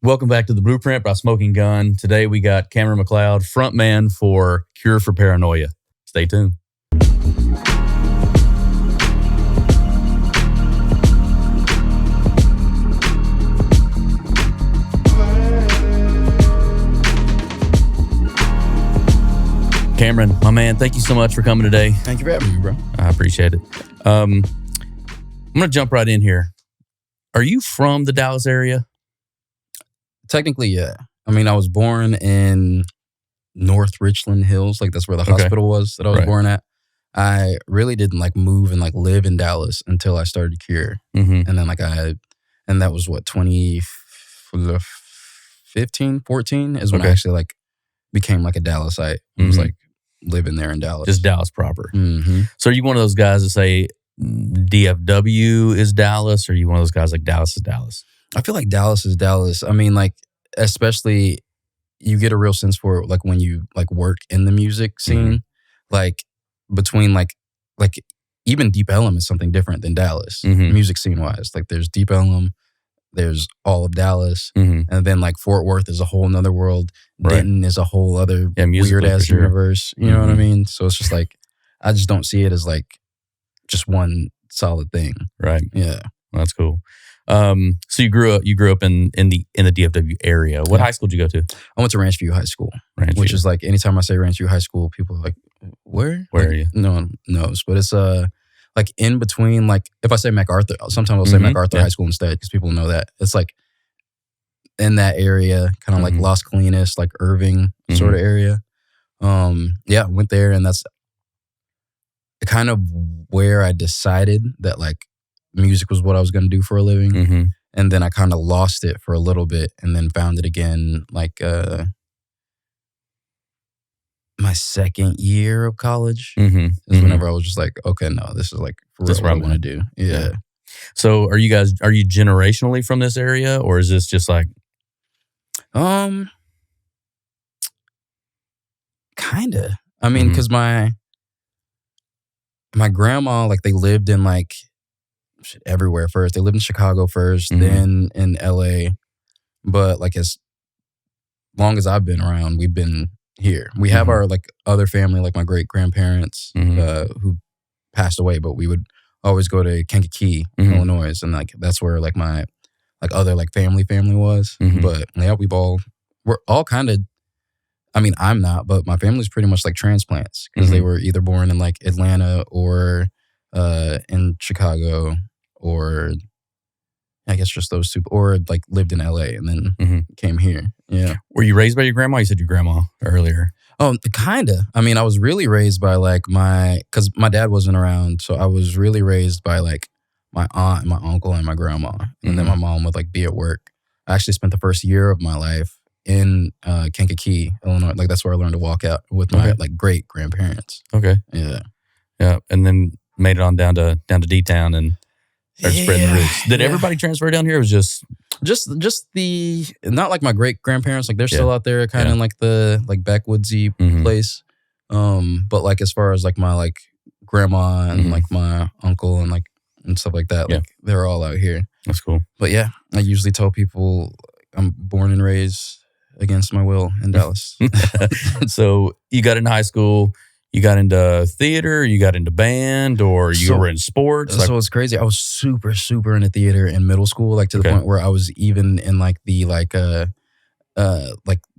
Welcome back to The Blueprint by Smoking Gun. Today we got Cameron McCloud, frontman for Cure for Paranoia. Stay tuned. Cameron, my man, thank you so much for coming today. Thank you for having me, bro. I appreciate it. I'm going to jump right in here. Are you from the Dallas area? Technically, yeah. I mean, I was born in North Richland Hills. Like, that's where the hospital was that I was born at. I really didn't move and live in Dallas until I started Cure. Mm-hmm. And then and that was what, 2015, 14 is when I actually became a Dallasite. I was living there in Dallas. Just Dallas proper. Mm-hmm. So are you one of those guys that say DFW is Dallas, or are you one of those guys like Dallas is Dallas? I feel like Dallas is Dallas. I mean, especially you get a real sense for it when you work in the music scene. Mm-hmm. Between even Deep Ellum is something different than Dallas, mm-hmm. music scene wise. There's Deep Ellum, there's all of Dallas, mm-hmm. and then Fort Worth is a whole nother world. Denton is a whole other weird ass universe. You know what I mean? So it's just I just don't see it as just one solid thing. Right. Yeah. Well, that's cool. So you grew up in the DFW area. What high school did you go to? I went to Ranch View High School, which is anytime I say Ranch View High School, people are like, where? Where are you? No one knows, but it's in between. If I say MacArthur, sometimes I'll say mm-hmm. MacArthur High School instead because people know that it's in that area, kind of mm-hmm. Las Colinas, Irving mm-hmm. sort of area. Yeah, went there, and that's kind of where I decided that music was what I was going to do for a living. Mm-hmm. And then I kind of lost it for a little bit and then found it again my second year of college mm-hmm. is mm-hmm. whenever I was just okay, no, this is for real what I want to do. Yeah. So are you generationally from this area, or is this just kinda. I mean, because my grandma, they lived in everywhere first. They lived in Chicago first, mm-hmm. then in LA. But as long as I've been around, we've been here. We have mm-hmm. our other family, my great grandparents mm-hmm. who passed away, but we would always go to Kankakee, mm-hmm. Illinois, and that's where my other family was. Mm-hmm. But yeah, we're all kind of. I mean, I'm not, but my family's pretty much transplants because mm-hmm. they were either born in Atlanta or in Chicago, or I guess just those two, or lived in LA and then mm-hmm. came here. Yeah. Were you raised by your grandma? You said your grandma earlier. Oh, kinda. I mean, I was really raised by because my dad wasn't around, so I was really raised by my aunt and my uncle and my grandma, and mm-hmm. then my mom would be at work. I actually spent the first year of my life in Kankakee, Illinois. That's where I learned to walk out with my great grandparents. Okay. Yeah. Yeah, and then made it on down to D-Town and started spreading the roots. Did everybody transfer down here? It was just the not my great grandparents. They're still out there, kind of the backwoodsy mm-hmm. place. But as far as my grandma and mm-hmm. my uncle and stuff like that, they're all out here. That's cool. But yeah, I usually tell people I'm born and raised against my will in Dallas. So you got into high school, you got into theater, you got into band, or you were in sports? So it's crazy. I was super, super into theater in middle school, to the point where I was even in the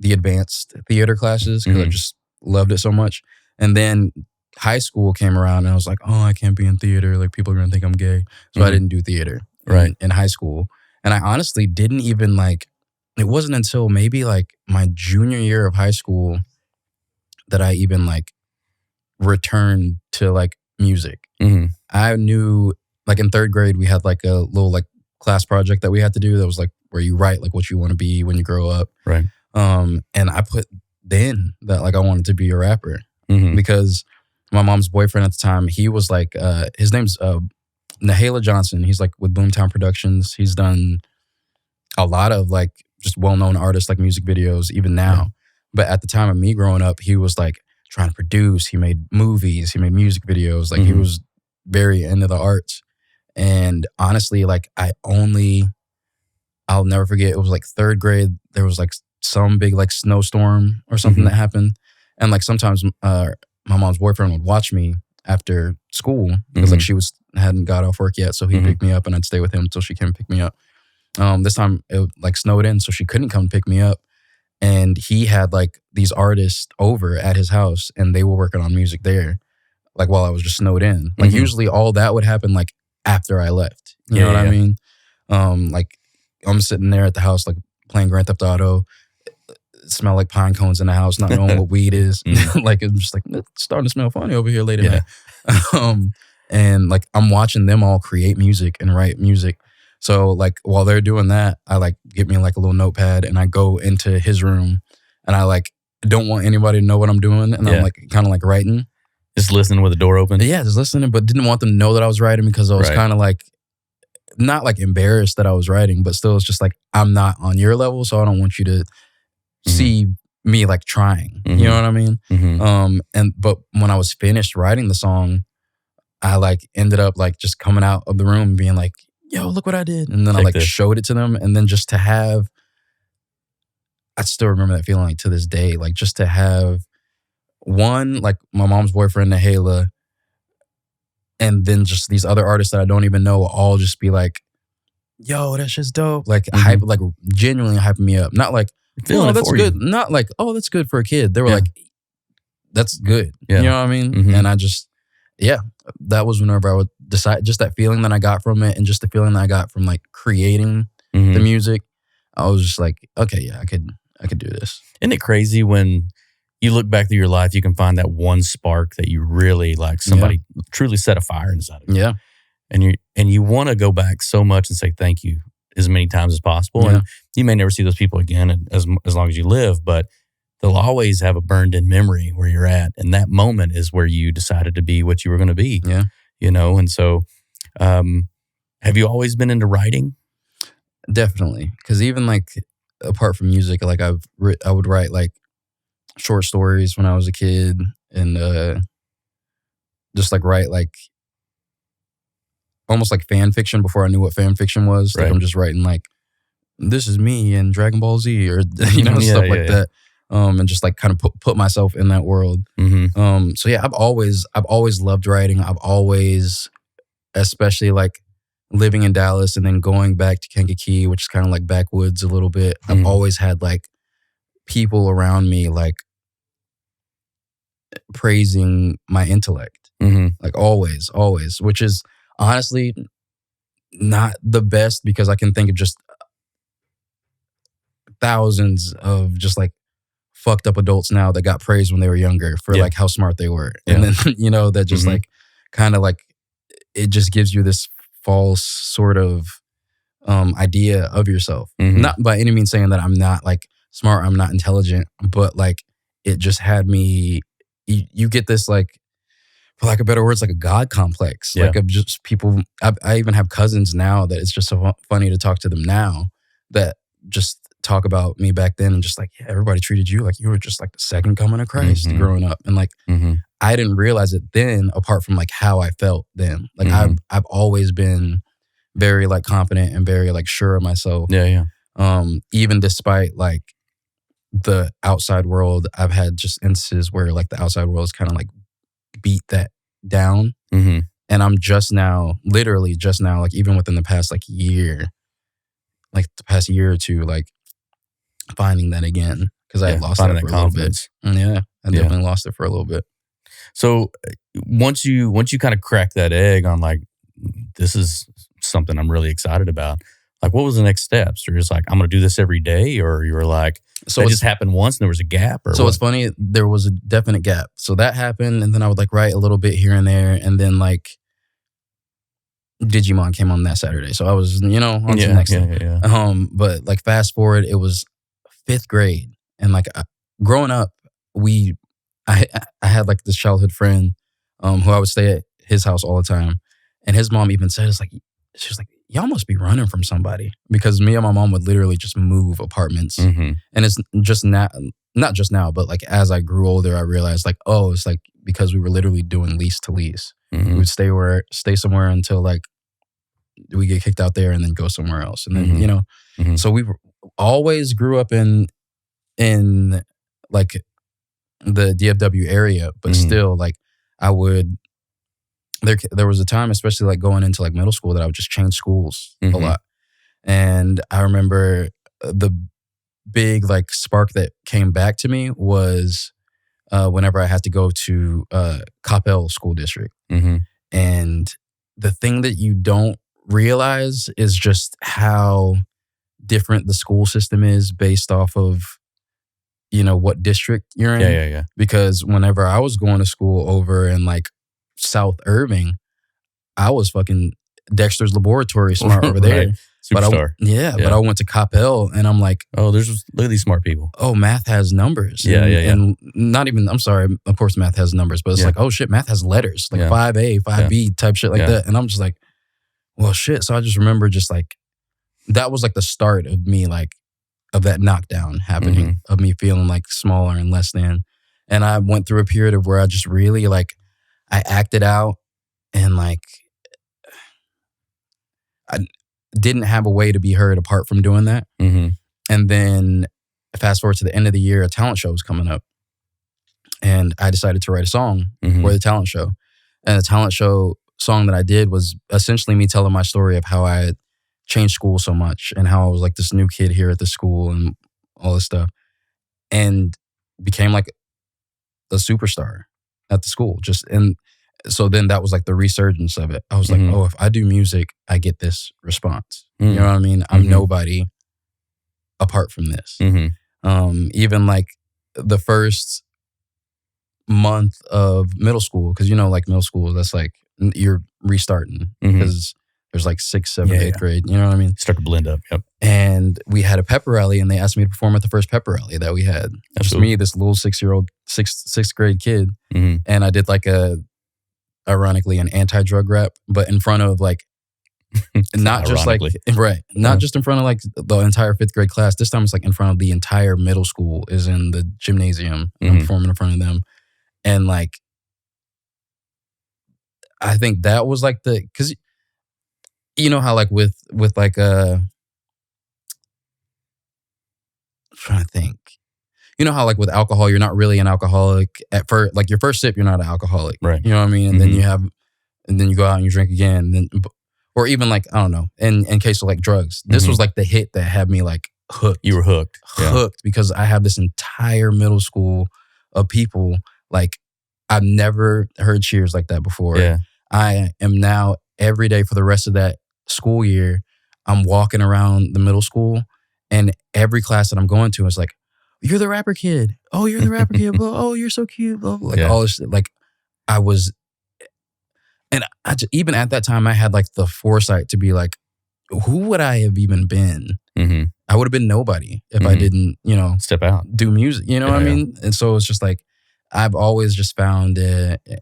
advanced theater classes because I just loved it so much. And then high school came around and I was like, oh, I can't be in theater. People are going to think I'm gay. So I didn't do theater in high school. And I honestly didn't even it wasn't until maybe my junior year of high school that I even returned to music. Mm-hmm. I knew in third grade we had a little class project that we had to do that was where you write what you want to be when you grow up. Right. And I put then that I wanted to be a rapper mm-hmm. because my mom's boyfriend at the time, he was his name's Nahala Johnson. He's with Boomtown Productions. He's done a lot of just well-known artists music videos even now. Right. But at the time of me growing up, he was trying to produce. He made movies. He made music videos. mm-hmm. He was very into the arts. And honestly, I only I'll never forget. It was like third grade. There was like some big like snowstorm or something that happened, and like sometimes my mom's boyfriend would watch me after school because like she hadn't got off work yet, so he'd pick me up and I'd stay with him until she came and pick me up. This time it like snowed in, so she couldn't come pick me up, and he had like these artists over at his house, and they were working on music there, like while I was just snowed in. Like usually all that would happen like after I left. You know what I mean? Like I'm sitting there at the house like playing Grand Theft Auto. Smell like pine cones in the house, not knowing what weed is. Like it's just like it's starting to smell funny over here late at night. And like I'm watching them all create music and write music. So like while they're doing that, I like get me like a little notepad and I go into his room and I like don't want anybody to know what I'm doing, and I'm like kind of like writing. Just listening with the door open? Yeah, just listening, but didn't want them to know that I was writing because I was kind of like not like embarrassed that I was writing, but still it's just like I'm not on your level, so I don't want you to see me like trying, you know what I mean? But when I was finished writing the song, I like ended up like just coming out of the room and being like, yo, look what I did. And then I like showed it to them. And then just to have, I still remember that feeling like to this day, like just to have one, like my mom's boyfriend, Nahala, and then just these other artists that I don't even know all just be like, yo, that shit's dope. Like hype, like genuinely hyping me up. Not like, oh, that's good. Not like, oh, that's good for a kid. They were like, that's good. You know what I mean? And I just, that was whenever I would decide, just that feeling that I got from it and just the feeling that I got from like creating the music. I was just like, okay, I could do this. Isn't it crazy when you look back through your life, you can find that one spark that you really like somebody truly set a fire inside of you. Yeah. And you want to go back so much and say thank you as many times as possible. And you may never see those people again as long as you live, but they'll always have a burned in memory where you're at. And that moment is where you decided to be what you were going to be. Yeah. You know, and so have you always been into writing? Definitely. Because even like apart from music, like I would write like short stories when I was a kid and just like write like almost like fan fiction before I knew what fan fiction was. Like I'm just writing like, this is me in Dragon Ball Z or, you know, stuff like that. And just like kind of put myself in that world. So yeah, I've always loved writing. I've always, especially like living in Dallas and then going back to Kankakee, which is kind of like backwoods a little bit. I've always had like people around me like praising my intellect. Like always, which is honestly not the best because I can think of just thousands of just like fucked up adults now that got praised when they were younger for like how smart they were. And then, you know, that just like kind of like it just gives you this false sort of idea of yourself. Not by any means saying that I'm not like smart, I'm not intelligent, but like it just had me, you get this like, for lack of better words, like a God complex. Like of just people, I even have cousins now that it's just so funny to talk to them now that just talk about me back then and just like, yeah, everybody treated you like you were just like the second coming of Christ growing up. And like, I didn't realize it then apart from like how I felt then. Like I've always been very like confident and very like sure of myself. Even despite like the outside world, I've had just instances where like the outside world is kind of like beat that down. And I'm just now, literally just now, like even within the past like year, like the past year or two, like finding that again because I had lost that for a little bit. Yeah, I definitely lost it for a little bit. So once you kind of crack that egg on like, this is something I'm really excited about, like what was the next steps? Or just like, I'm going to do this every day? Or you were like, so it just happened once and there was a gap? Or so what? It's funny, there was a definite gap. So that happened and then I would like write a little bit here and there. And then like Digimon came on that Saturday. So I was, you know, on to the next thing. But like fast forward, it was 5th grade. And like growing up, I had like this childhood friend who I would stay at his house all the time. And his mom even said, she was like, y'all must be running from somebody. Because me and my mom would literally just move apartments. And it's just not just now, but like as I grew older, I realized like, oh, it's like because we were literally doing lease to lease. We would stay somewhere until like we get kicked out there and then go somewhere else. And then, you know, so we always grew up in like the DFW area, but still like I would, there was a time, especially like going into like middle school, that I would just change schools a lot. And I remember the big like spark that came back to me was whenever I had to go to Coppell School District. And the thing that you don't realize is just how different the school system is based off of, you know, what district you're in. Yeah. Because whenever I was going to school over in like South Irving, I was fucking Dexter's Laboratory smart over there. Right. Superstar. But I went to Coppell and I'm like, look at these smart people. Oh, math has numbers. And not even, I'm sorry, of course math has numbers, but it's like, oh shit, math has letters, like 5A, 5B type shit like that. And I'm just like, well shit. So I just remember just like, that was like the start of me, like, of that knockdown happening, of me feeling like smaller and less than. And I went through a period of where I just really like, I acted out and like, I didn't have a way to be heard apart from doing that. And then fast forward to the end of the year, a talent show was coming up. And I decided to write a song for the talent show. And the talent show song that I did was essentially me telling my story of how I had changed school so much and how I was like this new kid here at the school and all this stuff. And became like a superstar at the school. And so then that was like the resurgence of it. I was like, oh, if I do music, I get this response. You know what I mean? I'm nobody apart from this. Even like the first month of middle school, because you know, like middle school, that's like you're restarting because there's like 6th, 7th, 8th grade. You know what I mean? Start to blend up. Yep. And we had a pep rally, and they asked me to perform at the first pep rally that we had. Just me, this little 6th grade kid, and I did like ironically an anti-drug rap, but in front of like not just like not just in front of like the entire 5th grade class. This time it's like in front of the entire middle school is in the gymnasium. I'm performing in front of them, and like I think that was like because you know how like with like I'm trying to think. You know how like with alcohol, you're not really an alcoholic at first. Like your first sip, you're not an alcoholic. Right. You know what I mean? And then you go out and you drink again. And then, or even like, I don't know, in case of like drugs, this was like the hit that had me like hooked. You were hooked. Hooked because I have this entire middle school of people. Like I've never heard cheers like that before. Yeah. I am now every day for the rest of that school year, I'm walking around the middle school, and every class that I'm going to is like, you're the rapper kid. Oh, you're the rapper kid. Oh, you're so cute. Blah, blah. Like all this shit. Like I was, and I just, even at that time, I had like the foresight to be like, who would I have even been? I would have been nobody if I didn't, you know, step out, do music. You know what I mean? And so it's just like, I've always just found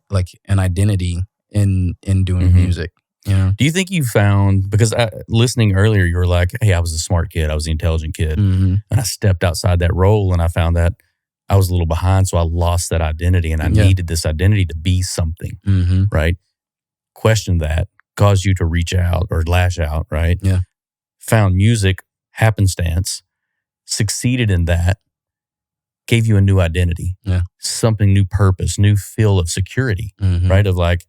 like an identity in doing music. You know? Do you think you found, because listening earlier, you were like, hey, I was a smart kid. I was the intelligent kid. And I stepped outside that role and I found that I was a little behind. So I lost that identity and I needed this identity to be something, right? Questioned that, caused you to reach out or lash out, right? Yeah. Found music, happenstance, succeeded in that, gave you a new identity, something, new purpose, new feel of security, right? Of like,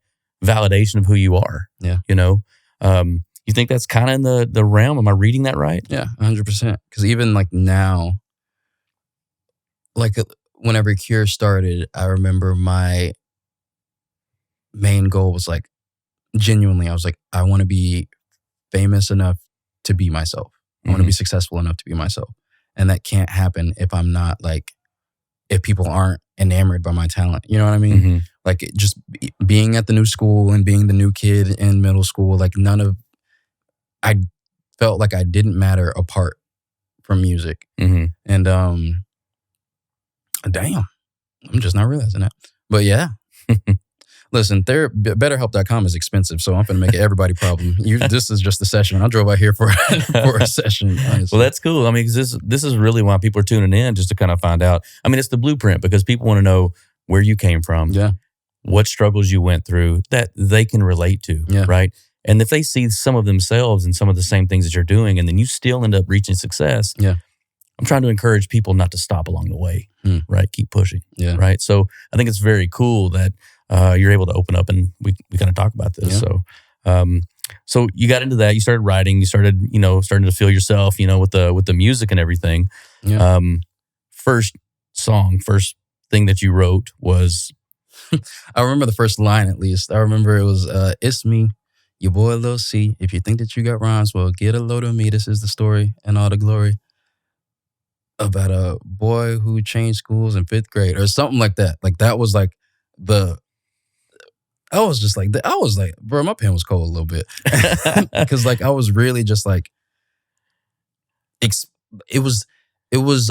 validation of who you are. Yeah. You know, you think that's kind of in the realm? Am I reading that right? Yeah, 100%. Because even like now, like whenever Cure started, I remember my main goal was like, genuinely, I was like, I want to be famous enough to be myself. I want to be successful enough to be myself. And that can't happen if I'm not like, if people aren't enamored by my talent. You know what I mean? Like just being at the new school and being the new kid in middle school, like I felt like I didn't matter apart from music. And damn, I'm just not realizing that. But yeah. Listen, BetterHelp.com is expensive, so I'm going to make it everybody problem. This is just a session. I drove out here for a session, honestly. Well, that's cool. I mean, because this is really why people are tuning in, just to kind of find out. I mean, it's the blueprint because people want to know where you came from, what struggles you went through that they can relate to, right? And if they see some of themselves and some of the same things that you're doing, and then you still end up reaching success, I'm trying to encourage people not to stop along the way, right? Keep pushing, right? So I think it's very cool that you're able to open up and we kind of talk about this. So you got into that. You started writing. You started, starting to feel yourself, with the music and everything. First thing that you wrote was. I remember the first line at least. I remember it was, "It's me, your boy Lil C. If you think that you got rhymes, well, get a load of me. This is the story and all the glory." About a boy who changed schools in 5th grade or something like that. Like that was like I was like, bro, my pen was cold a little bit. Because like I was really just like, it was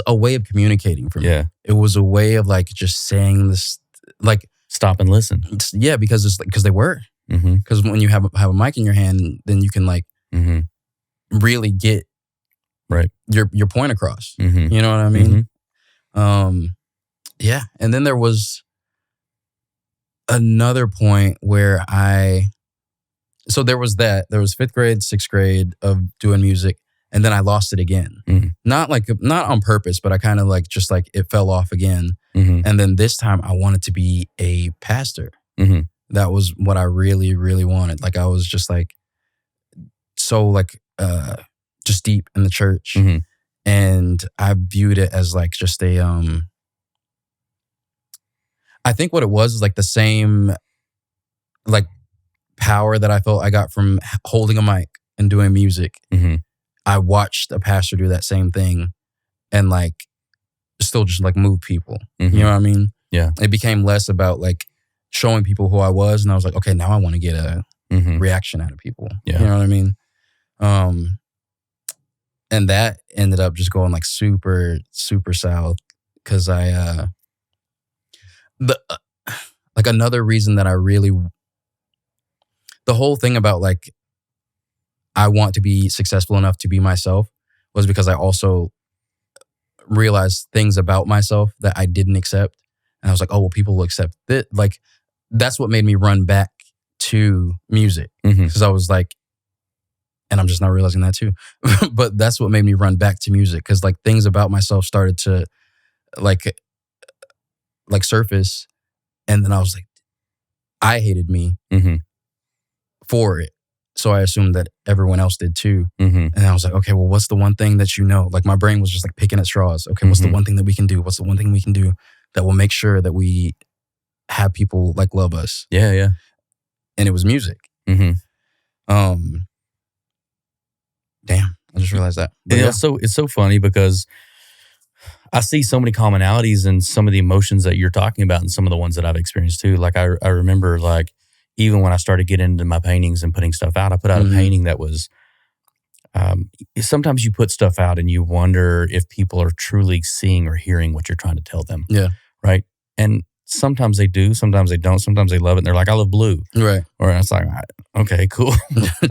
a way of communicating for me. Yeah. It was a way of like just saying this, like. Stop and listen. Yeah, because they were. Because when you have a mic in your hand, then you can like really get your point across. You know what I mean? Yeah. And then there was another point where there was 5th grade, 6th grade of doing music, and then I lost it again. Not on purpose, but I kind of like just like it fell off again. And then this time I wanted to be a pastor. That was what I really, really wanted. Like I was just like so like just deep in the church. And I viewed it as like just I think what it was is like the same like power that I felt I got from holding a mic and doing music. I watched a pastor do that same thing and like still just like move people. You know what I mean? Yeah. It became less about like showing people who I was, and I was like, okay, now I want to get a reaction out of people. Yeah. You know what I mean? And that ended up just going like super, super south because like another reason that I really, the whole thing about like, I want to be successful enough to be myself was because I also realized things about myself that I didn't accept. And I was like, oh, well, people will accept it. Like, that's what made me run back to music. Because I was like, and I'm just not realizing that too. But that's what made me run back to music. Because like things about myself started to like surface. And then I was like, I hated me for it. So I assumed that everyone else did too. And I was like, okay, well, what's the one thing that you know? Like my brain was just like picking at straws. Okay, what's the one thing that we can do? What's the one thing we can do that will make sure that we have people like love us? Yeah, yeah. And it was music. Damn, I just realized that. But yeah. So it's so funny because I see so many commonalities in some of the emotions that you're talking about and some of the ones that I've experienced too. Like I remember like even when I started getting into my paintings and putting stuff out, I put out a painting that was, sometimes you put stuff out and you wonder if people are truly seeing or hearing what you're trying to tell them. Yeah. Right. And sometimes they do, sometimes they don't, sometimes they love it. And they're like, I love blue. Right. Or it's like, okay, cool.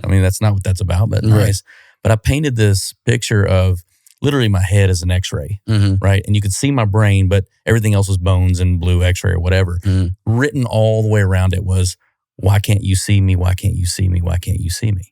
I mean, that's not what that's about, but nice. But I painted this picture of literally my head as an x-ray, right? And you could see my brain, but everything else was bones and blue x-ray or whatever. Written all the way around it was, why can't you see me? Why can't you see me? Why can't you see me?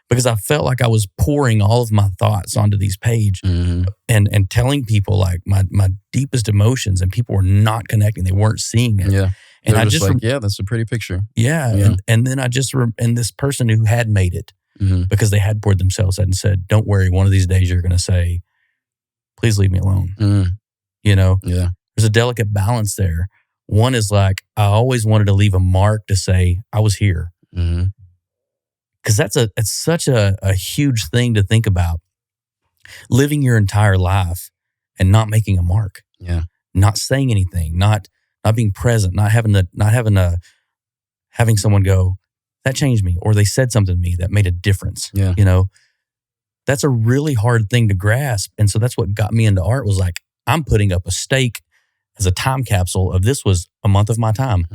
Because I felt like I was pouring all of my thoughts onto these pages and telling people like my deepest emotions, and people were not connecting. They weren't seeing it. Yeah. And I just like, yeah, that's a pretty picture. Yeah. And then I just, and this person who had made it, because they had poured themselves out and said, don't worry, one of these days you're going to say, please leave me alone. You know? Yeah. There's a delicate balance there. One is like, I always wanted to leave a mark to say, I was here. Because it's such a huge thing to think about. Living your entire life and not making a mark. Yeah. Not saying anything, not being present, having someone go, that changed me, or they said something to me that made a difference. Yeah. You know, that's a really hard thing to grasp. And so that's what got me into art, was like, I'm putting up a stake as a time capsule of this was a month of my time.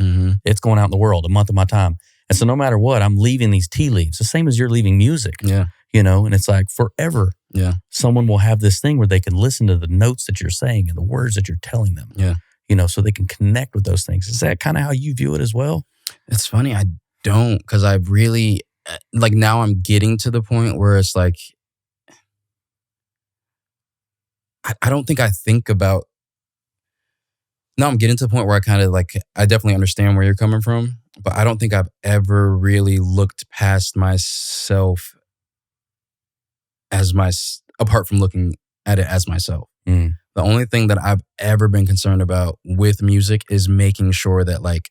It's going out in the world, a month of my time. And so no matter what, I'm leaving these tea leaves, the same as you're leaving music. Yeah. You know, and it's like forever. Yeah. Someone will have this thing where they can listen to the notes that you're saying and the words that you're telling them. Yeah. You know, so they can connect with those things. Is that kind of how you view it as well? It's funny. I don't, because I really, like now I'm getting to the point where it's like, I don't think I think about, now I'm getting to the point where I kind of like, I definitely understand where you're coming from, but I don't think I've ever really looked past myself apart from looking at it as myself. The only thing that I've ever been concerned about with music is making sure that like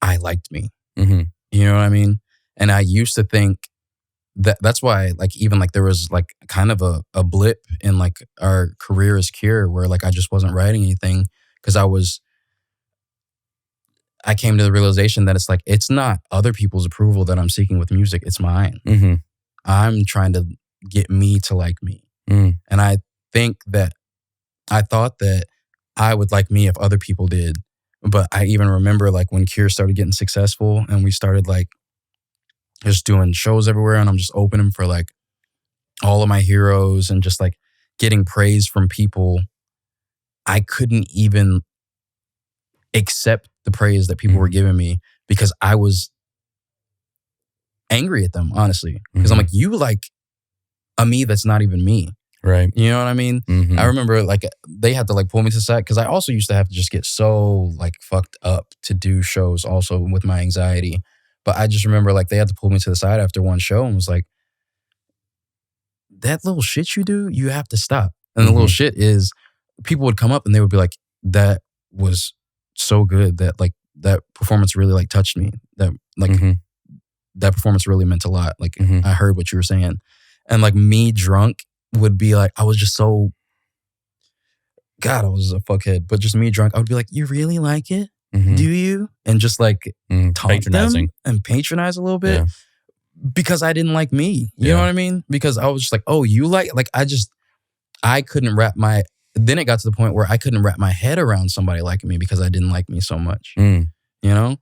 I liked me. You know what I mean? And I used to think that's why like even like there was like kind of a blip in like our career as Cure where like I just wasn't writing anything because I came to the realization that it's like it's not other people's approval that I'm seeking with music, it's mine. I'm trying to get me to like me. And I think that I thought that I would like me if other people did. But I even remember like when Cure started getting successful and we started like just doing shows everywhere and I'm just opening for like all of my heroes and just like getting praise from people. I couldn't even accept the praise that people were giving me because I was angry at them, honestly. Because I'm like, you like a me that's not even me. Right. You know what I mean? I remember like they had to like pull me to the side because I also used to have to just get so like fucked up to do shows also with my anxiety. But I just remember like they had to pull me to the side after one show and was like, that little shit you do, you have to stop. And the little shit is people would come up and they would be like, that was so good that like that performance really like touched me. That like that performance really meant a lot. Like I heard what you were saying. And like me drunk would be like, I was just so, God, I was a fuckhead. But just me drunk, I would be like, you really like it? Do you? And just like patronizing and patronize a little bit because I didn't like me. You know what I mean? Because I was just like, oh, you like I couldn't then it got to the point where I couldn't wrap my head around somebody liking me because I didn't like me so much. You know?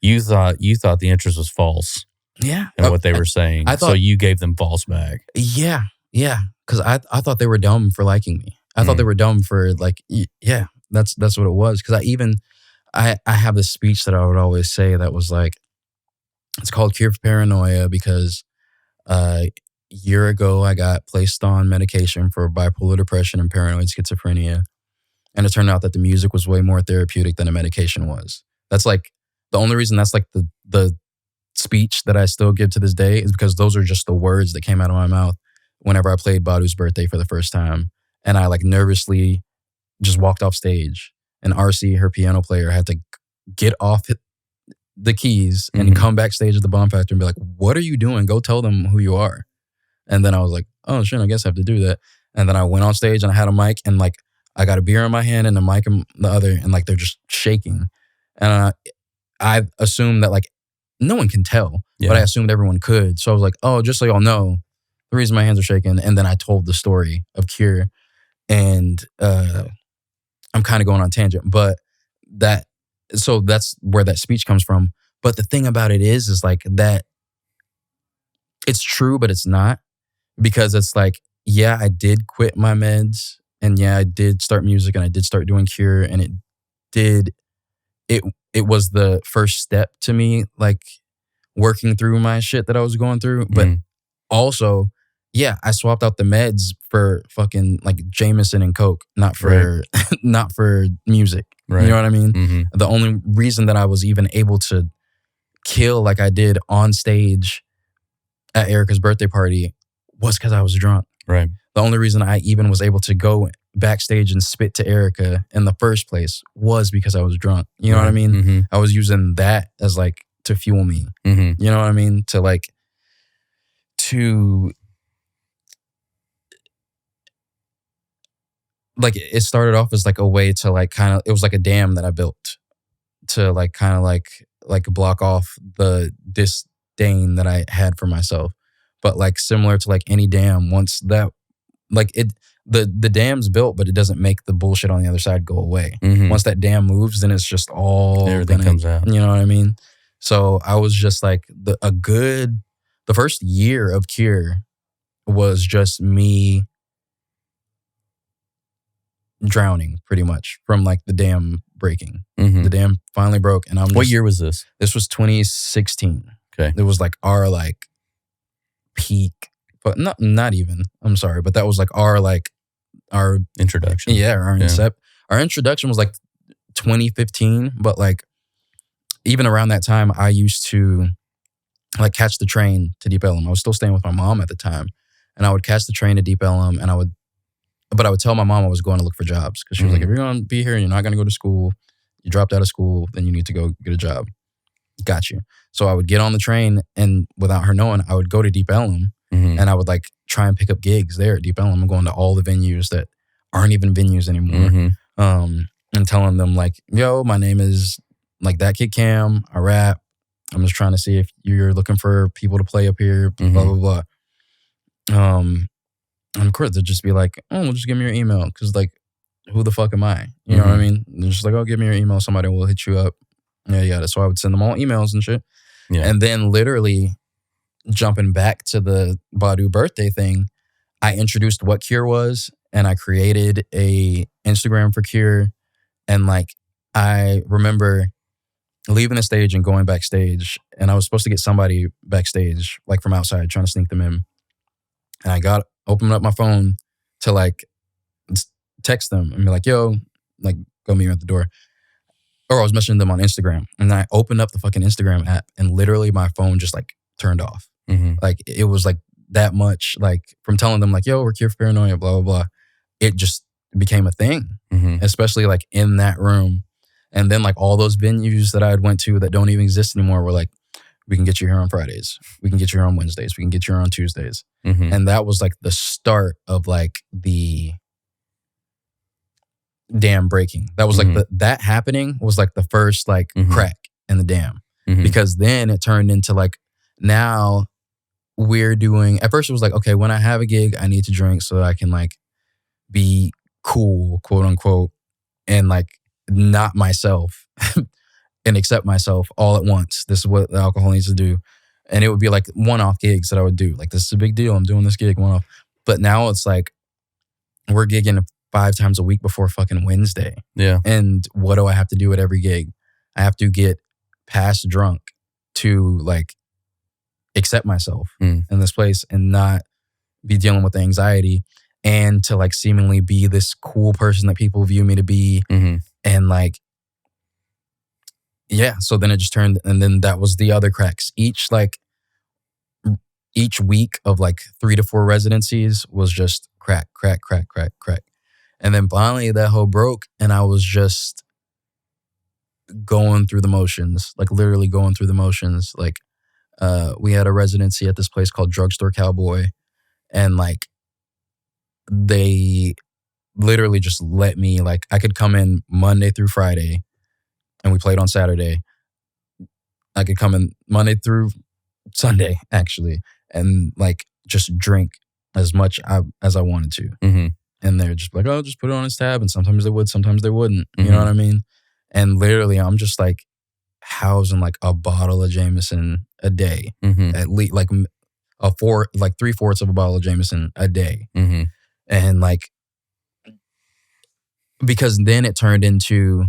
You thought the interest was false. Yeah. And what they were saying. So you gave them false back. Yeah. Yeah. Because I thought they were dumb for liking me. I thought they were dumb for like, yeah, that's what it was. Because I have this speech that I would always say that was like, it's called Cure for Paranoia because a year ago I got placed on medication for bipolar depression and paranoid schizophrenia. And it turned out that the music was way more therapeutic than the medication was. That's like, the only reason that's like the speech that I still give to this day is because those are just the words that came out of my mouth whenever I played Badu's Birthday for the first time. And I like nervously just walked off stage and RC, her piano player, had to get off the keys and come backstage at the Bomb Factory and be like, what are you doing? Go tell them who you are. And then I was like, oh shit, I guess I have to do that. And then I went on stage and I had a mic and like I got a beer in my hand and a mic in the other and like they're just shaking. And I assumed that like no one can tell, but I assumed everyone could. So I was like, oh, just so y'all know, the reason my hands are shaking. And then I told the story of Cure. And I'm kind of going on tangent, but so that's where that speech comes from. But the thing about it is like that it's true, but it's not, because it's like, yeah, I did quit my meds and yeah, I did start music and I did start doing Cure and it was the first step to me like working through my shit that I was going through. But also, yeah, I swapped out the meds for fucking like Jameson and Coke, not for not for music. Right. You know what I mean? The only reason that I was even able to kill like I did on stage at Erica's birthday party was because I was drunk. Right. The only reason I even was able to go backstage and spit to Erica in the first place was because I was drunk. You know what I mean? I was using that as like to fuel me. You know what I mean? Like it started off as like a way to like kind of, it was like a dam that I built to like kind of like block off the disdain that I had for myself. But like similar to like any dam, once that like the dam's built, but it doesn't make the bullshit on the other side go away. Once that dam moves, then it's just all everything comes out. You know what I mean? So I was just like the first year of Cure was just me drowning pretty much from like the dam breaking. Mm-hmm. The dam finally broke, and What year was this? This was 2016. Okay. It was like our like peak, but not even. I'm sorry, but that was like our introduction. Yeah, our introduction was like 2015, but like even around that time, I used to like catch the train to Deep Ellum. I was still staying with my mom at the time, and I would catch the train to Deep Ellum, and I would tell my mom I was going to look for jobs because she was like, if you're going to be here and you're not going to go to school, you dropped out of school, then you need to go get a job. Got you. So I would get on the train, and without her knowing, I would go to Deep Ellum, and I would like try and pick up gigs there at Deep Ellum. I'm going to all the venues that aren't even venues anymore, and telling them like, yo, my name is like That Kid Cam. I rap. I'm just trying to see if you're looking for people to play up here, blah, blah, blah. And of course, they'd just be like, oh, well, just give me your email. Because, like, who the fuck am I? You know what I mean? They're just like, oh, give me your email. Somebody will hit you up. Yeah. So I would send them all emails and shit. Yeah. And then literally jumping back to the Badu birthday thing, I introduced what Cure was. And I created a Instagram for Cure. And, like, I remember leaving the stage and going backstage. And I was supposed to get somebody backstage, like, from outside, trying to sneak them in. And I opened up my phone to like text them and be like, yo, like go meet me at the door. Or I was messaging them on Instagram. And I opened up the fucking Instagram app and literally my phone just like turned off. Like it was like that much, like from telling them like, yo, we're Cure for Paranoia, blah, blah, blah. It just became a thing, especially like in that room. And then like all those venues that I had went to that don't even exist anymore were like, we can get you here on Fridays. We can get you here on Wednesdays. We can get you here on Tuesdays. And that was like the start of like the dam breaking. That was like that happening was like the first like crack in the dam. Because then it turned into like, now we're doing, at first it was like, okay, when I have a gig, I need to drink so that I can like be cool, quote unquote, and like not myself. And accept myself all at once. This is what the alcohol needs to do. And it would be like one-off gigs that I would do. Like, this is a big deal. I'm doing this gig one-off. But now it's like, we're gigging 5 times a week before fucking Wednesday. Yeah. And what do I have to do at every gig? I have to get past drunk to like accept myself in this place and not be dealing with the anxiety, and to like seemingly be this cool person that people view me to be. And like, yeah, so then it just turned, and then that was the other cracks. Each week of like 3 to 4 residencies was just crack. And then finally that hoe broke, and I was just going through the motions, like literally going through the motions. Like we had a residency at this place called Drugstore Cowboy, and like they literally just let me, like I could come in Monday through Friday, and we played on Saturday. I could come in Monday through Sunday, actually, and like just drink as much as I wanted to. And they're just like, oh, just put it on his tab. And sometimes they would, sometimes they wouldn't. You know what I mean? And literally, I'm just like housing like a bottle of Jameson a day, at least like 3/4 of a bottle of Jameson a day. And like, because then it turned into,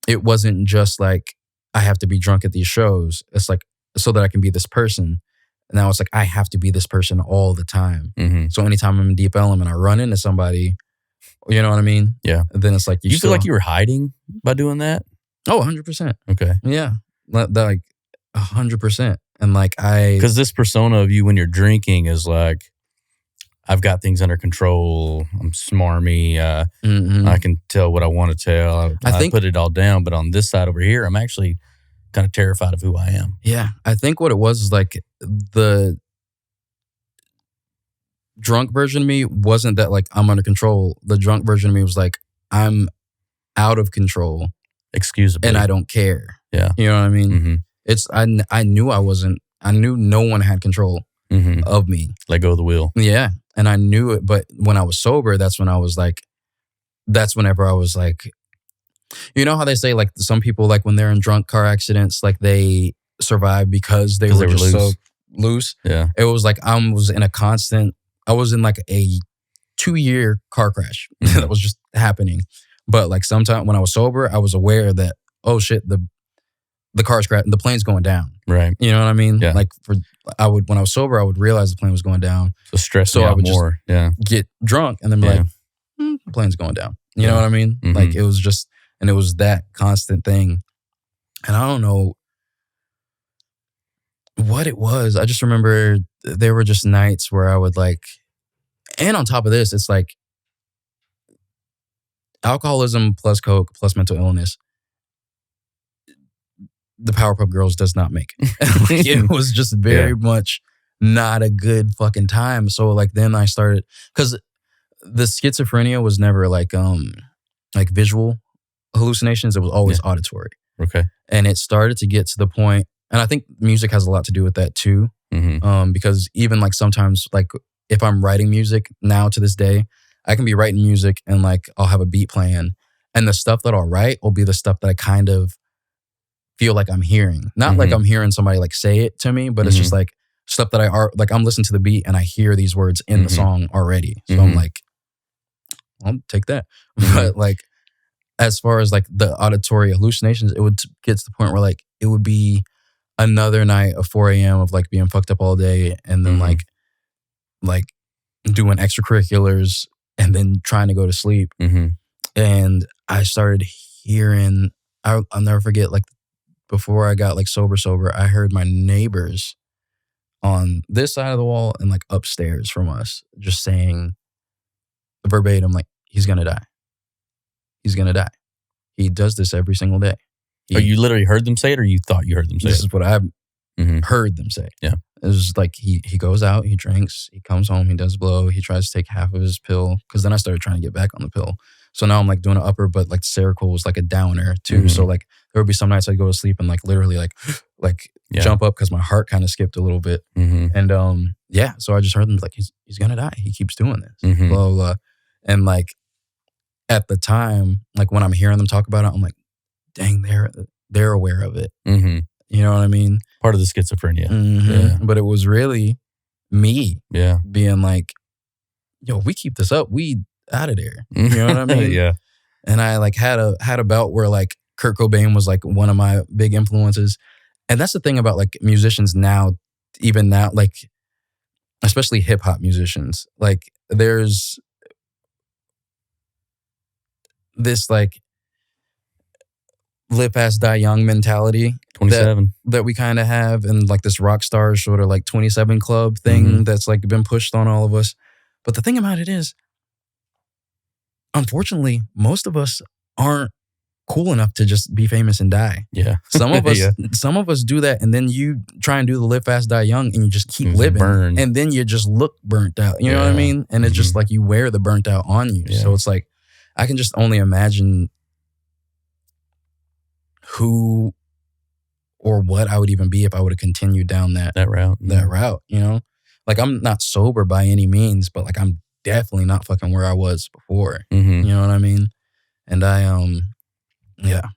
it wasn't just like, I have to be drunk at these shows. It's like, so that I can be this person. And now it's like, I have to be this person all the time. So anytime I'm in Deep Ellum and I run into somebody, you know what I mean? Yeah. Then it's like, you feel like you were hiding by doing that? Oh, 100%. Okay. Yeah. Like 100%. And like because this persona of you when you're drinking is like, I've got things under control. I'm smarmy. I can tell what I want to tell. I put it all down. But on this side over here, I'm actually kind of terrified of who I am. Yeah. I think what it was is like the drunk version of me wasn't that like I'm under control. The drunk version of me was like, I'm out of control. Excusably. And I don't care. Yeah. You know what I mean? I knew I wasn't. I knew no one had control of me. Let go of the wheel. Yeah. And I knew it, but when I was sober, that's when I was like, that's whenever I was like, you know how they say like some people like when they're in drunk car accidents, like they survive because they were just loose. So loose. Yeah. It was like I was in like a 2-year car crash that was just happening. But like sometime when I was sober, I was aware that, oh shit, the car's crashing, the plane's going down. Right. You know what I mean? Yeah. Like when I was sober, I would realize the plane was going down. So stress me out I would more. just get drunk and then be like, the plane's going down. You know what I mean? Mm-hmm. Like it was just, and it was that constant thing. And I don't know what it was. I just remember there were just nights where I would like, and on top of this, it's like alcoholism plus coke plus mental illness. The Powerpuff Girls does not make it. Like, it was just very much not a good fucking time. So like then I started, because the schizophrenia was never like visual hallucinations. It was always auditory. Okay. And it started to get to the point, and I think music has a lot to do with that too. Mm-hmm. Because even like sometimes like if I'm writing music now to this day, I can be writing music and like I'll have a beat playing, and the stuff that I'll write will be the stuff that I kind of feel like I'm hearing. Not like I'm hearing somebody like say it to me, but it's just like stuff that I'm listening to the beat and I hear these words in the song already. So I'm like, I'll take that. But like, as far as like the auditory hallucinations, it would get to the point where like it would be another night of 4 a.m. of like being fucked up all day, and then like doing extracurriculars and then trying to go to sleep. And I started hearing, I'll never forget, like before I got like sober, I heard my neighbors on this side of the wall and like upstairs from us just saying verbatim, like, he's gonna die. He's gonna die. He does this every single day. You literally heard them say it, or you thought you heard them say it? This is what I've heard them say. Yeah. It was like he goes out, he drinks, he comes home, he does blow, he tries to take half of his pill, because then I started trying to get back on the pill. So now I'm like doing an upper, but like Seroquel was like a downer too. So like there would be some nights I'd go to sleep and like literally like jump up because my heart kind of skipped a little bit. And so I just heard them like, he's gonna die. He keeps doing this. Blah, blah, blah. And like at the time, like when I'm hearing them talk about it, I'm like, dang, they're aware of it. You know what I mean? Part of the schizophrenia. Yeah. But it was really me being like, yo, we keep this up, we out of there. You know what I mean? Yeah. And I like had a bout where like Kurt Cobain was like one of my big influences. And that's the thing about like musicians now, even now, like especially hip hop musicians, like there's this like live fast, die young mentality 27 that we kind of have, and like this rock star sort of like 27 club thing that's like been pushed on all of us. But the thing about it is, unfortunately, most of us aren't cool enough to just be famous and die. Yeah. Some of us some of us do that, and then you try and do the live fast, die young, and you just keep living. Burn. And then you just look burnt out. You know what I mean? And it's just like you wear the burnt out on you. Yeah. So it's like, I can just only imagine who or what I would even be if I would have continued down that route. That route, you know? Like, I'm not sober by any means, but like I'm definitely not fucking where I was before. You know what I mean? And yeah.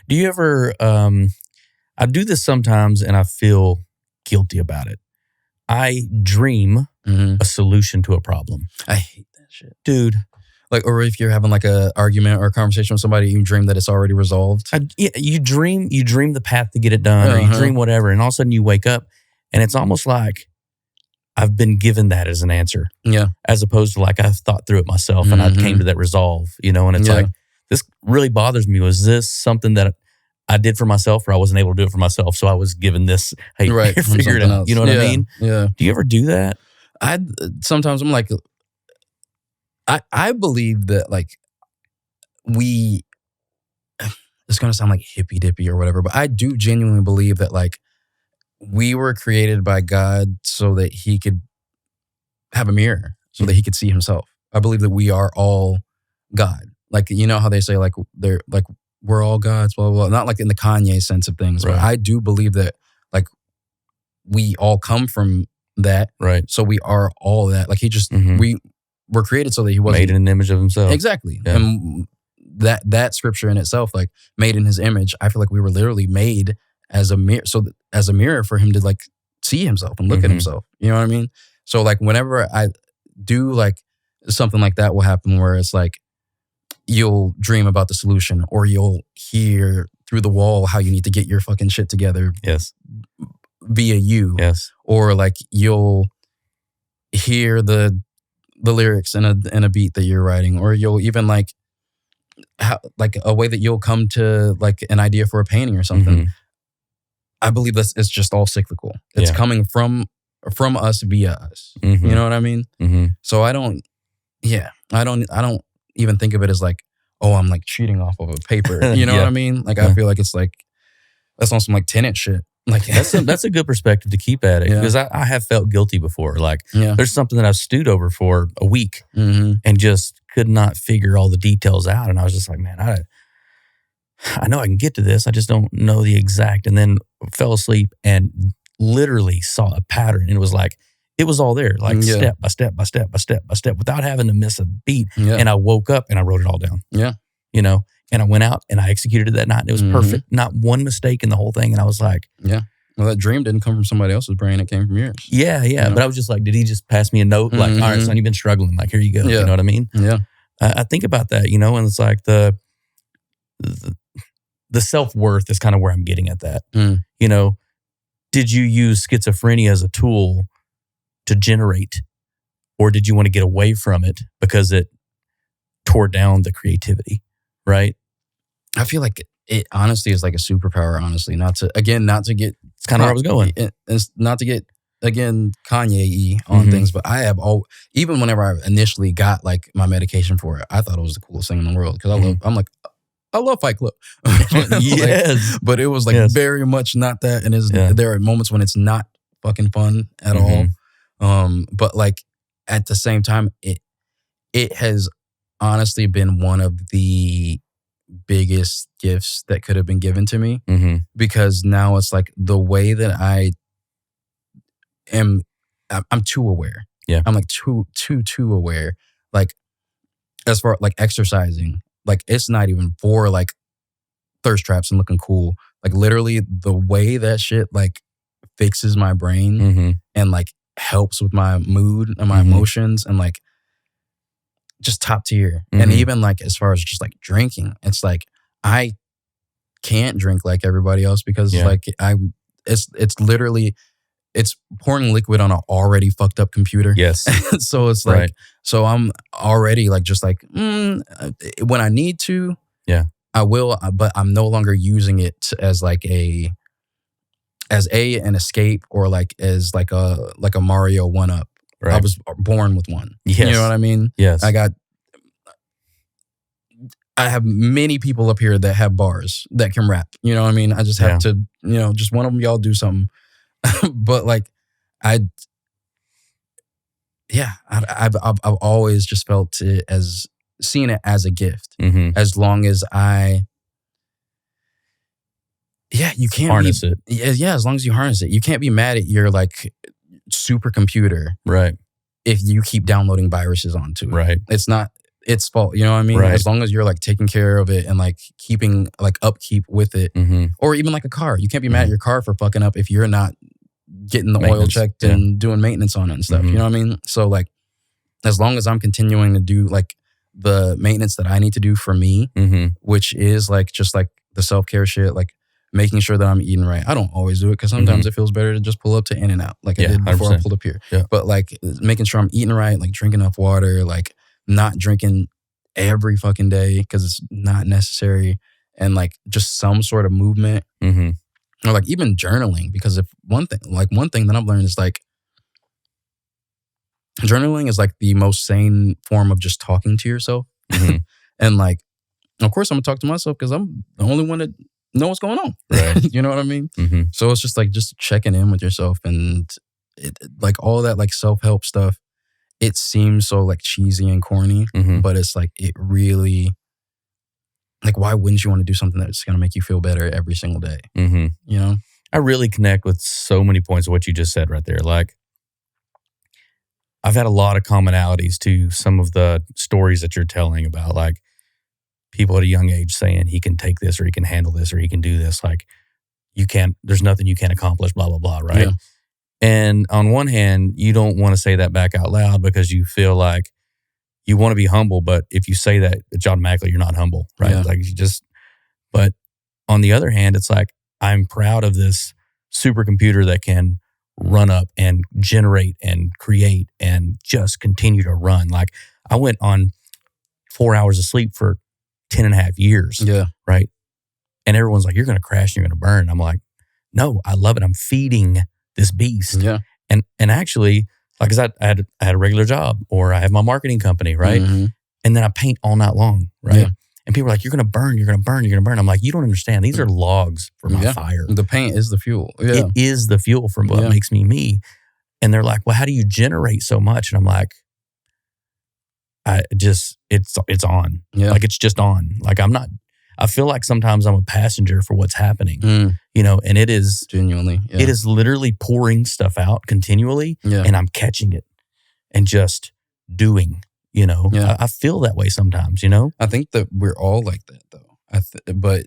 Do you ever, I do this sometimes and I feel guilty about it. I dream a solution to a problem. I hate that shit. Dude. Like, or if you're having like a argument or a conversation with somebody, you dream that it's already resolved. You dream the path to get it done, or you dream whatever, and all of a sudden you wake up and it's almost like I've been given that as an answer. Yeah. As opposed to like I've thought through it myself and I came to that resolve, you know, and it's like, this really bothers me. Was this something that I did for myself, or I wasn't able to do it for myself? So I was given this, hey, figure it out. Else. You know what I mean? Yeah. Do you ever do that? Sometimes I'm like, I believe that like it's going to sound like hippy dippy or whatever, but I do genuinely believe that like we were created by God so that he could have a mirror, so that he could see himself. I believe that we are all God. Like, you know how they say like they're like, we're all gods, blah, blah, blah. Not like in the Kanye sense of things, but I do believe that like we all come from that. Right. So we are all that. Like he just, we're created so that he wasn't made in an image of himself. Exactly. Yeah. And that scripture in itself, like made in his image, I feel like we were literally made as a mirror. So as a mirror for him to like see himself and look at himself. You know what I mean? So like whenever I do like something like that will happen where it's like you'll dream about the solution, or you'll hear through the wall how you need to get your fucking shit together. Yes. Via you. Yes. Or like you'll hear the lyrics in a beat that you're writing, or you'll even like a way that you'll come to like an idea for a painting or something. I believe that's it's just all cyclical. It's coming from us via us. You know what I mean? So I don't even think of it as like, oh, I'm like cheating off of a paper. You know what I mean? Like I feel like it's like that's on some like tenant shit. Like that's a good perspective to keep at it, because I have felt guilty before. Like there's something that I've stewed over for a week and just could not figure all the details out, and I was just like, man, I know I can get to this, I just don't know the exact. And then fell asleep and literally saw a pattern, and it was like it was all there, like step by step by step by step by step, without having to miss a beat. And I woke up and I wrote it all down. You know. And I went out and I executed it that night. And it was perfect. Not one mistake in the whole thing. And I was like... Yeah. Well, that dream didn't come from somebody else's brain. It came from yours. Yeah. You know? But I was just like, did he just pass me a note? Like, all right, son, you've been struggling. Like, here you go. You know what I mean? Yeah. I think about that, you know, and it's like the self-worth is kind of where I'm getting at that. You know, did you use schizophrenia as a tool to generate, or did you want to get away from it because it tore down the creativity? Right. I feel like it honestly is like a superpower, honestly, not to get, it's kind of where I was going. It's not to get, again, Kanye-y on things, but I have even whenever I initially got like my medication for it, I thought it was the coolest thing in the world. Cause I love Fight Club. Yes. But it was like very much not that. And there are moments when it's not fucking fun at all. But like at the same time, it has honestly been one of the biggest gifts that could have been given to me, because now it's like the way that I'm too aware. I'm like too aware. Like as far like exercising, like it's not even for like thirst traps and looking cool. Like literally the way that shit like fixes my brain and like helps with my mood and my emotions and like just top tier. And even like as far as just like drinking, it's like I can't drink like everybody else because like it's literally it's pouring liquid on an already fucked up computer. Yes. So it's like so I'm already like just like when I need to, I will, but I'm no longer using it as like an escape or like as like a Mario 1-up. Right. I was born with one. Yes. You know what I mean? Yes. I have many people up here that have bars that can rap. You know what I mean? I just have to, you know, just one of them, y'all do something. But like, I've always just felt it as, seen it as a gift. As long as you can't harness it. Yeah, as long as you harness it. You can't be mad at your like supercomputer. Right. If you keep downloading viruses onto it. Right. It's not its fault. You know what I mean? Right. As long as you're like taking care of it and like keeping like upkeep with it. Or even like a car. You can't be mad at your car for fucking up if you're not getting the oil checked and doing maintenance on it and stuff. You know what I mean? So like, as long as I'm continuing to do like the maintenance that I need to do for me, which is like just like the self-care shit, like making sure that I'm eating right. I don't always do it because sometimes it feels better to just pull up to In-N-Out like I did before 100%. I pulled up here. But like making sure I'm eating right, like drinking enough water, like not drinking every fucking day because it's not necessary, and like just some sort of movement, or like even journaling. Because if one thing that I've learned is like journaling is like the most sane form of just talking to yourself. And like, of course, I'm gonna talk to myself because I'm the only one that know what's going on. Right. You know what I mean? So it's just like just checking in with yourself, and like all that like self-help stuff. It seems so like cheesy and corny, but it's like it really, like, why wouldn't you want to do something that's gonna make you feel better every single day? You know, I really connect with so many points of what you just said right there. Like, I've had a lot of commonalities to some of the stories that you're telling about, like people at a young age saying he can take this or he can handle this or he can do this. Like, you can't, there's nothing you can't accomplish, blah, blah, blah, right? And on one hand, you don't want to say that back out loud because you feel like you want to be humble, but if you say that, it's automatically you're not humble, right? Yeah. Like but on the other hand, it's like, I'm proud of this supercomputer that can run up and generate and create and just continue to run. Like, I went on 4 hours of sleep for 10 and a half years. Yeah. Right. And everyone's like, you're going to crash and you're going to burn. I'm like, no, I love it. I'm feeding this beast. Yeah. And actually, like, 'cause I had a regular job, or I have my marketing company, right? Mm-hmm. And then I paint all night long, right? Yeah. And people are like, you're going to burn, you're going to burn, you're going to burn. I'm like, you don't understand. These are logs for my fire. The paint is the fuel. Yeah. It is the fuel for what makes me me. And they're like, well, how do you generate so much? And I'm like, it's on. Yeah. Like, it's just on. Like, I feel like sometimes I'm a passenger for what's happening, and it is genuinely, it is literally pouring stuff out continually, and I'm catching it and just doing, I feel that way sometimes, I think that we're all like that though. But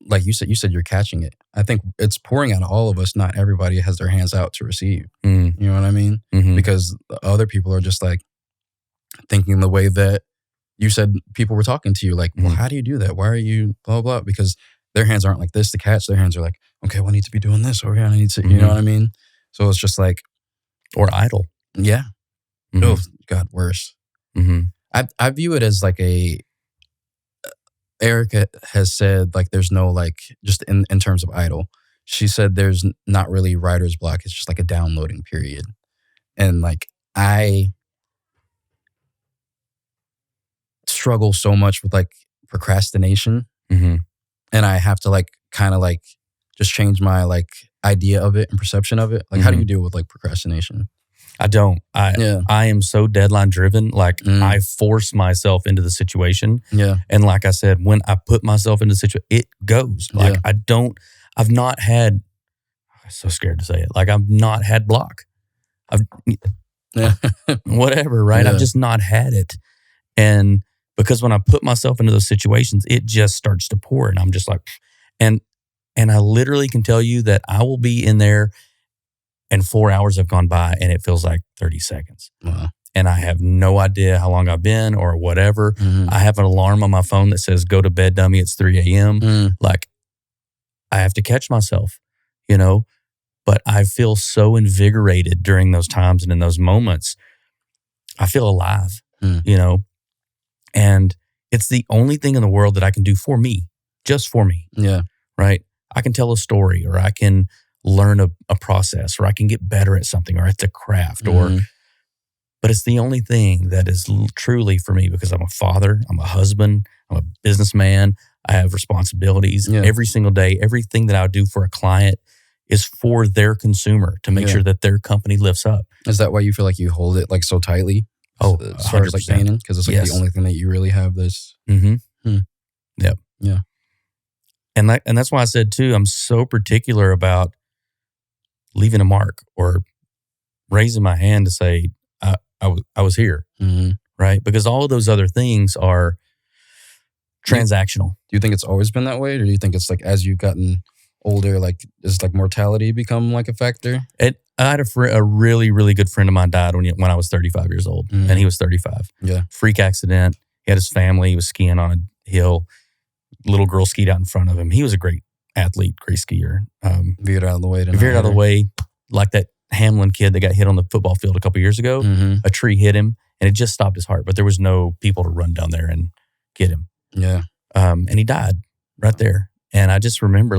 like you said you're catching it. I think it's pouring out of all of us. Not everybody has their hands out to receive. You know what I mean? Mm-hmm. Because other people are just like thinking the way that you said people were talking to you, like, well, how do you do that? Why are you blah, blah? Because their hands aren't like this to catch. Their hands are like, okay, well, I need to be doing this over here. I need to, you know what I mean? So it's just like. Or idle. Yeah. Mm-hmm. Oh, God, worse. Mm-hmm. I view it as like Erica has said, like, there's no, like, just in terms of idle. She said there's not really writer's block. It's just like a downloading period. And like, I struggle so much with like procrastination, and I have to like kind of like just change my like idea of it and perception of it. Like, how do you deal with like procrastination? I don't. I am so deadline driven. Like, I force myself into the situation. Yeah. And like I said, when I put myself into the situation, it goes. Like, I've not had, I'm so scared to say it. Like, I've not had block. Whatever, right? Yeah. I've just not had it. And because when I put myself into those situations, it just starts to pour. And I'm just like, and I literally can tell you that I will be in there and 4 hours have gone by and it feels like 30 seconds. Wow. And I have no idea how long I've been or whatever. I have an alarm on my phone that says, go to bed, dummy, it's 3 a.m. Like, I have to catch myself, but I feel so invigorated during those times and in those moments. I feel alive, and it's the only thing in the world that I can do for me, just for me. Yeah. Right. I can tell a story, or I can learn a process, or I can get better at something, or it's a craft, but it's the only thing that is truly for me, because I'm a father, I'm a husband, I'm a businessman. I have responsibilities every single day. Everything that I do for a client is for their consumer, to make sure that their company lifts up. Is that why you feel like you hold it like so tightly? Oh, as far as like painting, because it's like the only thing that you really have this. Yep. Yeah. And that's why I said too, I'm so particular about leaving a mark or raising my hand to say I was here, right? Because all of those other things are transactional. Do you think it's always been that way, or do you think it's like as you've gotten older, like is like mortality become like a factor? I had a really, really good friend of mine died when I was 35 years old, and he was 35. Yeah. Freak accident. He had his family. He was skiing on a hill. Little girl skied out in front of him. He was a great athlete, great skier. Veered out of the way. Veered out of the way, like that Hamlin kid that got hit on the football field a couple years ago. A tree hit him, and it just stopped his heart. But there was no people to run down there and get him. Yeah. And he died right there. And I just remember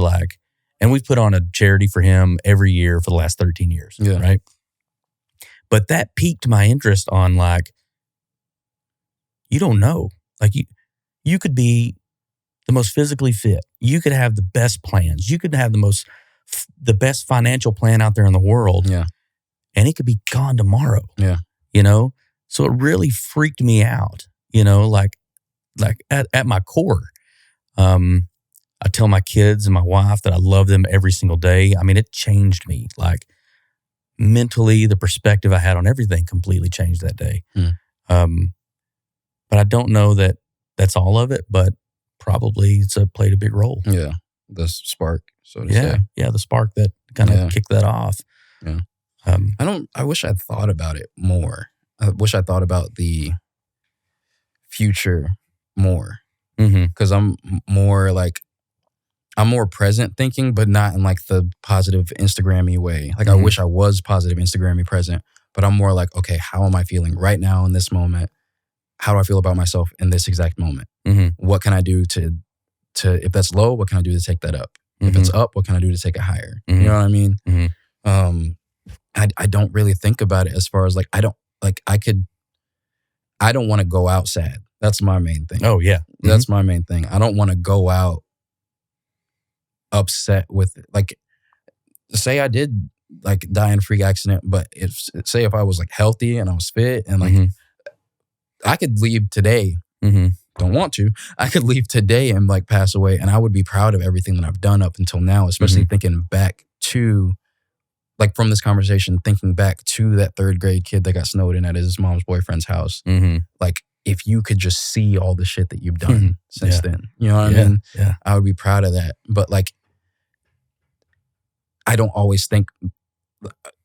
and we've put on a charity for him every year for the last 13 years. Yeah. Right. But that piqued my interest on you don't know. Like you could be the most physically fit. You could have the best plans. You could have the best financial plan out there in the world. Yeah. And it could be gone tomorrow. Yeah. So it really freaked me out, like at my core. I tell my kids and my wife that I love them every single day. I mean, it changed me. Like, mentally, the perspective I had on everything completely changed that day. But I don't know that that's all of it, but probably played a big role. Yeah. The spark, so to say. Yeah, the spark that kind of kicked that off. Yeah. I wish I'd thought about it more. I wish I thought about the future more. Mm-hmm. Because I'm more present thinking, but not in like the positive Instagram-y way. Like I wish I was positive Instagram-y present, but I'm more like, okay, how am I feeling right now in this moment? How do I feel about myself in this exact moment? Mm-hmm. What can I do to if that's low, what can I do to take that up? If it's up, what can I do to take it higher? You know what I mean? I don't really think about it as far as like, I don't want to go out sad. That's my main thing. Oh, yeah. That's my main thing. I don't want to go out upset with it. Like, say I did like die in a freak accident, but if I was like healthy and I was fit and like I could leave today. Don't want to. I could leave today and like pass away, and I would be proud of everything that I've done up until now, especially thinking back to like from this conversation, thinking back to that 3rd grade kid that got snowed in at his mom's boyfriend's house. Like, if you could just see all the shit that you've done since then, you know what I mean? Yeah. I would be proud of that. But like, I don't always think,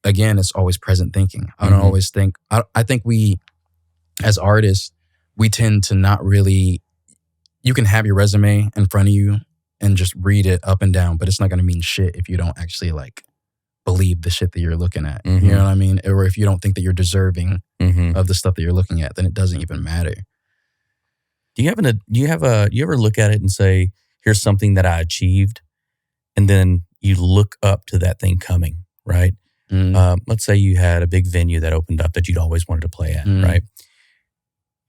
again, it's always present thinking. I don't always think, I think we, as artists, we tend to not really, you can have your resume in front of you and just read it up and down, but it's not going to mean shit if you don't actually like believe the shit that you're looking at. You know what I mean? Or if you don't think that you're deserving of the stuff that you're looking at, then it doesn't even matter. Do you ever look at it and say, here's something that I achieved, and then you look up to that thing coming, right? Let's say you had a big venue that opened up that you'd always wanted to play at, right?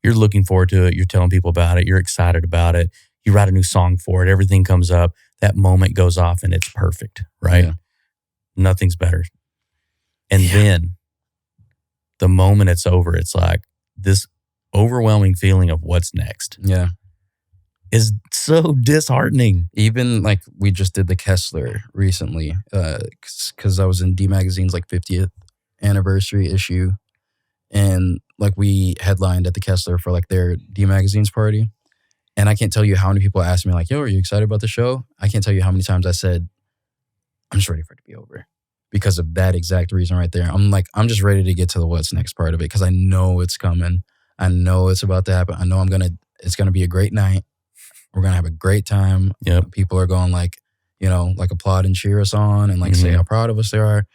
You're looking forward to it. You're telling people about it. You're excited about it. You write a new song for it. Everything comes up. That moment goes off and it's perfect, right? Yeah. Nothing's better. And then the moment it's over, it's like this overwhelming feeling of what's next. Yeah. Is so disheartening. Even like we just did the Kessler recently because I was in D Magazine's like 50th anniversary issue. And like we headlined at the Kessler for like their D Magazine's party. And I can't tell you how many people asked me like, yo, are you excited about the show? I can't tell you how many times I said, I'm just ready for it to be over. Because of that exact reason right there. I'm just ready to get to the what's next part of it because I know it's coming. I know it's about to happen. I know it's going to be a great night. We're going to have a great time. Yep. People are going like, you know, like applaud and cheer us on and like say how proud of us they are.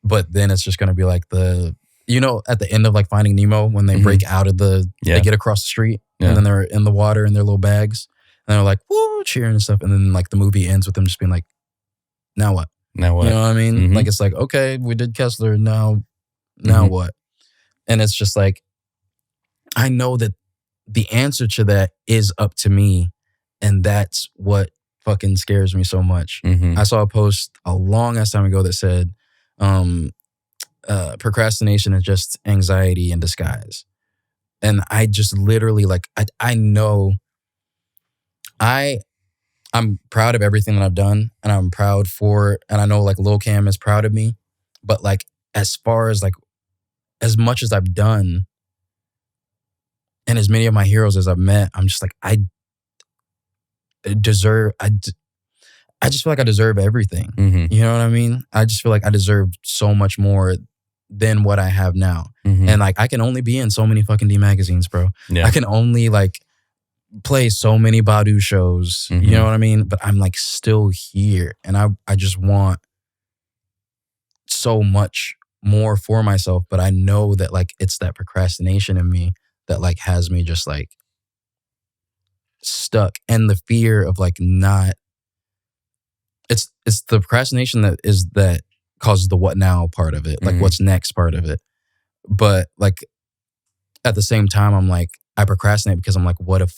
But then it's just going to be like at the end of like Finding Nemo when they break out of they get across the street and then they're in the water in their little bags and they're like, woo, cheering and stuff. And then like the movie ends with them just being like, now what? Now what? You know what I mean? Like, it's like, okay, we did Kessler. Now what? And it's just like, I know that the answer to that is up to me. And that's what fucking scares me so much. I saw a post a long ass time ago that said, procrastination is just anxiety in disguise. And I just literally like, I know I'm proud of everything that I've done and I'm proud for, and I know like Lil Cam is proud of me, but like, as far as like, as much as I've done and as many of my heroes as I've met, I'm just like, I just feel like I deserve everything. You know what I mean? I just feel like I deserve so much more than what I have now. And like, I can only be in so many fucking D Magazines, bro. Yeah. I can only like play so many Badu shows. You know what I mean? But I'm like still here. And I just want so much more for myself. But I know that like it's that procrastination in me that like has me just like stuck. And the fear of like not, it's the procrastination that causes the what now part of it, like what's next part of it. But like at the same time, I'm like, I procrastinate because I'm like, what if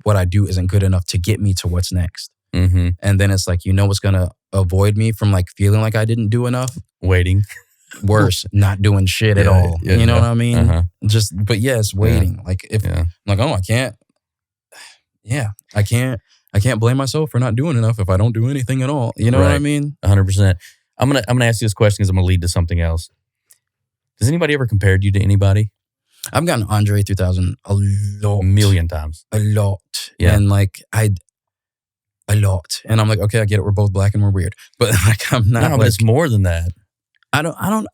what I do isn't good enough to get me to what's next? And then it's like, you know what's going to avoid me from like feeling like I didn't do enough? Waiting. Worse, not doing shit at all. You know what I mean? But it's waiting. Like if I'm like, oh, I can't. Yeah, I can't blame myself for not doing enough if I don't do anything at all. You know what I mean? 100%. I'm gonna ask you this question because I'm gonna lead to something else. Does anybody ever compared you to anybody? I've gotten Andre 3000 a lot. A million times. A lot. Yeah. And like a lot. And I'm like, okay, I get it. We're both black and we're weird. But like I'm not. No, but it's more than that. I don't know.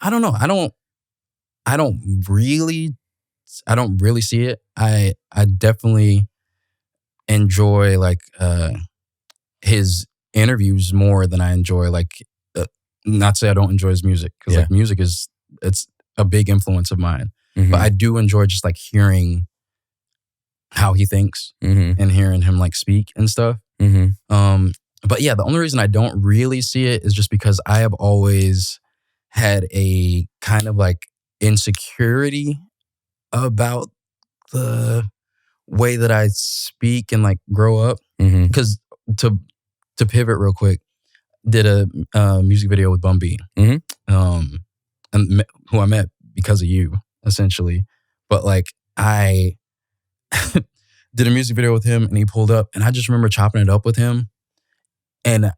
I don't really I don't really see it. I definitely enjoy like his interviews more than I enjoy like not to say I don't enjoy his music, because like music it's a big influence of mine. But I do enjoy just like hearing how he thinks and hearing him like speak and stuff. But yeah, the only reason I don't really see it is just because I have always had a kind of like insecurity about the way that I speak and like grow up. Because to pivot real quick, did a music video with Bun B, and who I met because of you, essentially. But like I did a music video with him, and he pulled up, and I just remember chopping it up with him, and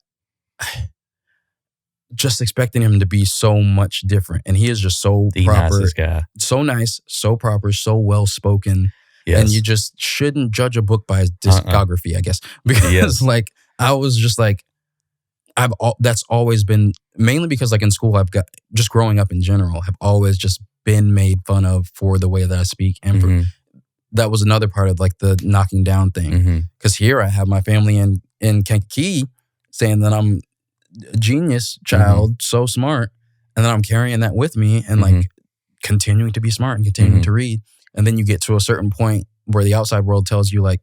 just expecting him to be so much different. And he is just so the proper, nicest guy. So nice, so proper, so well spoken. Yes. And you just shouldn't judge a book by its discography, I guess, because like I was just like, that's always been, mainly because like in school I've got, just growing up in general, have always just been made fun of for the way that I speak, and that was another part of like the knocking down thing. Because here I have my family in Kankakee saying that I'm a genius child, so smart, and then I'm carrying that with me and like continuing to be smart and continuing to read. And then you get to a certain point where the outside world tells you like,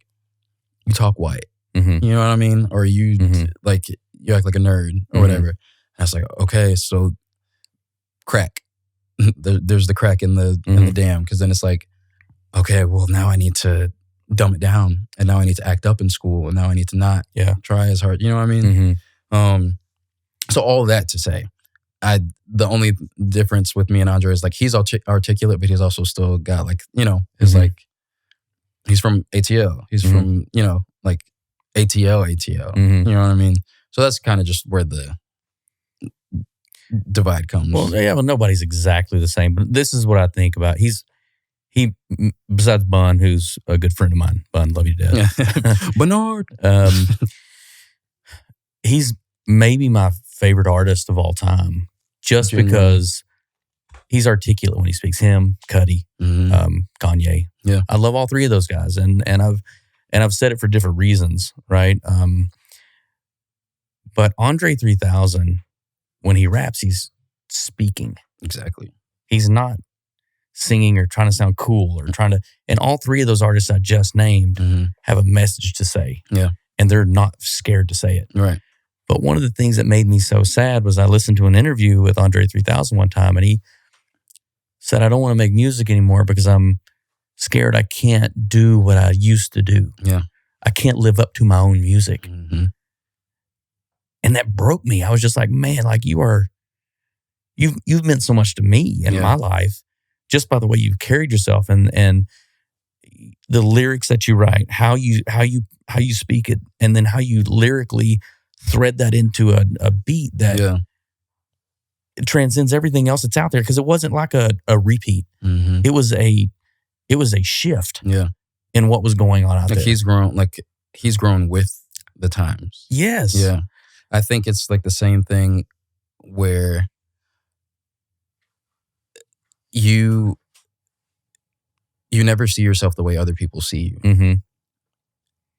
you talk white, you know what I mean? Or you like, you act like a nerd or whatever. And I was like, okay, so crack. There's the crack in the dam. Because then it's like, okay, well now I need to dumb it down, and now I need to act up in school, and now I need to not try as hard. You know what I mean? So all that to say, the only difference with me and Andre is like he's articulate, but he's also still got like, you know, is like he's from ATL. He's from, you know, like ATL. You know what I mean? So that's kind of just where the divide comes. Well, nobody's exactly the same, but this is what I think about. He besides Bun, who's a good friend of mine, Bun, love you to death. Bernard. He's maybe my favorite artist of all time, just because he's articulate when he speaks. Him, Cudi, Kanye. Yeah, I love all three of those guys, and I've said it for different reasons, right? But Andre 3000, when he raps, he's speaking. Exactly. He's not singing or trying to sound cool or trying to. And all three of those artists I just named have a message to say. Yeah, and they're not scared to say it. Right. But one of the things that made me so sad was I listened to an interview with Andre 3000 one time, and he said, I don't want to make music anymore because I'm scared I can't do what I used to do. Yeah. I can't live up to my own music. And that broke me. I was just like, man, like you've meant so much to me in my life just by the way you've carried yourself and the lyrics that you write, how you speak it, and then how you lyrically thread that into a beat that it transcends everything else that's out there, because it wasn't like a repeat. It was a shift in what was going on out there. He's grown with the times. Yes. Yeah. I think it's like the same thing where you never see yourself the way other people see you.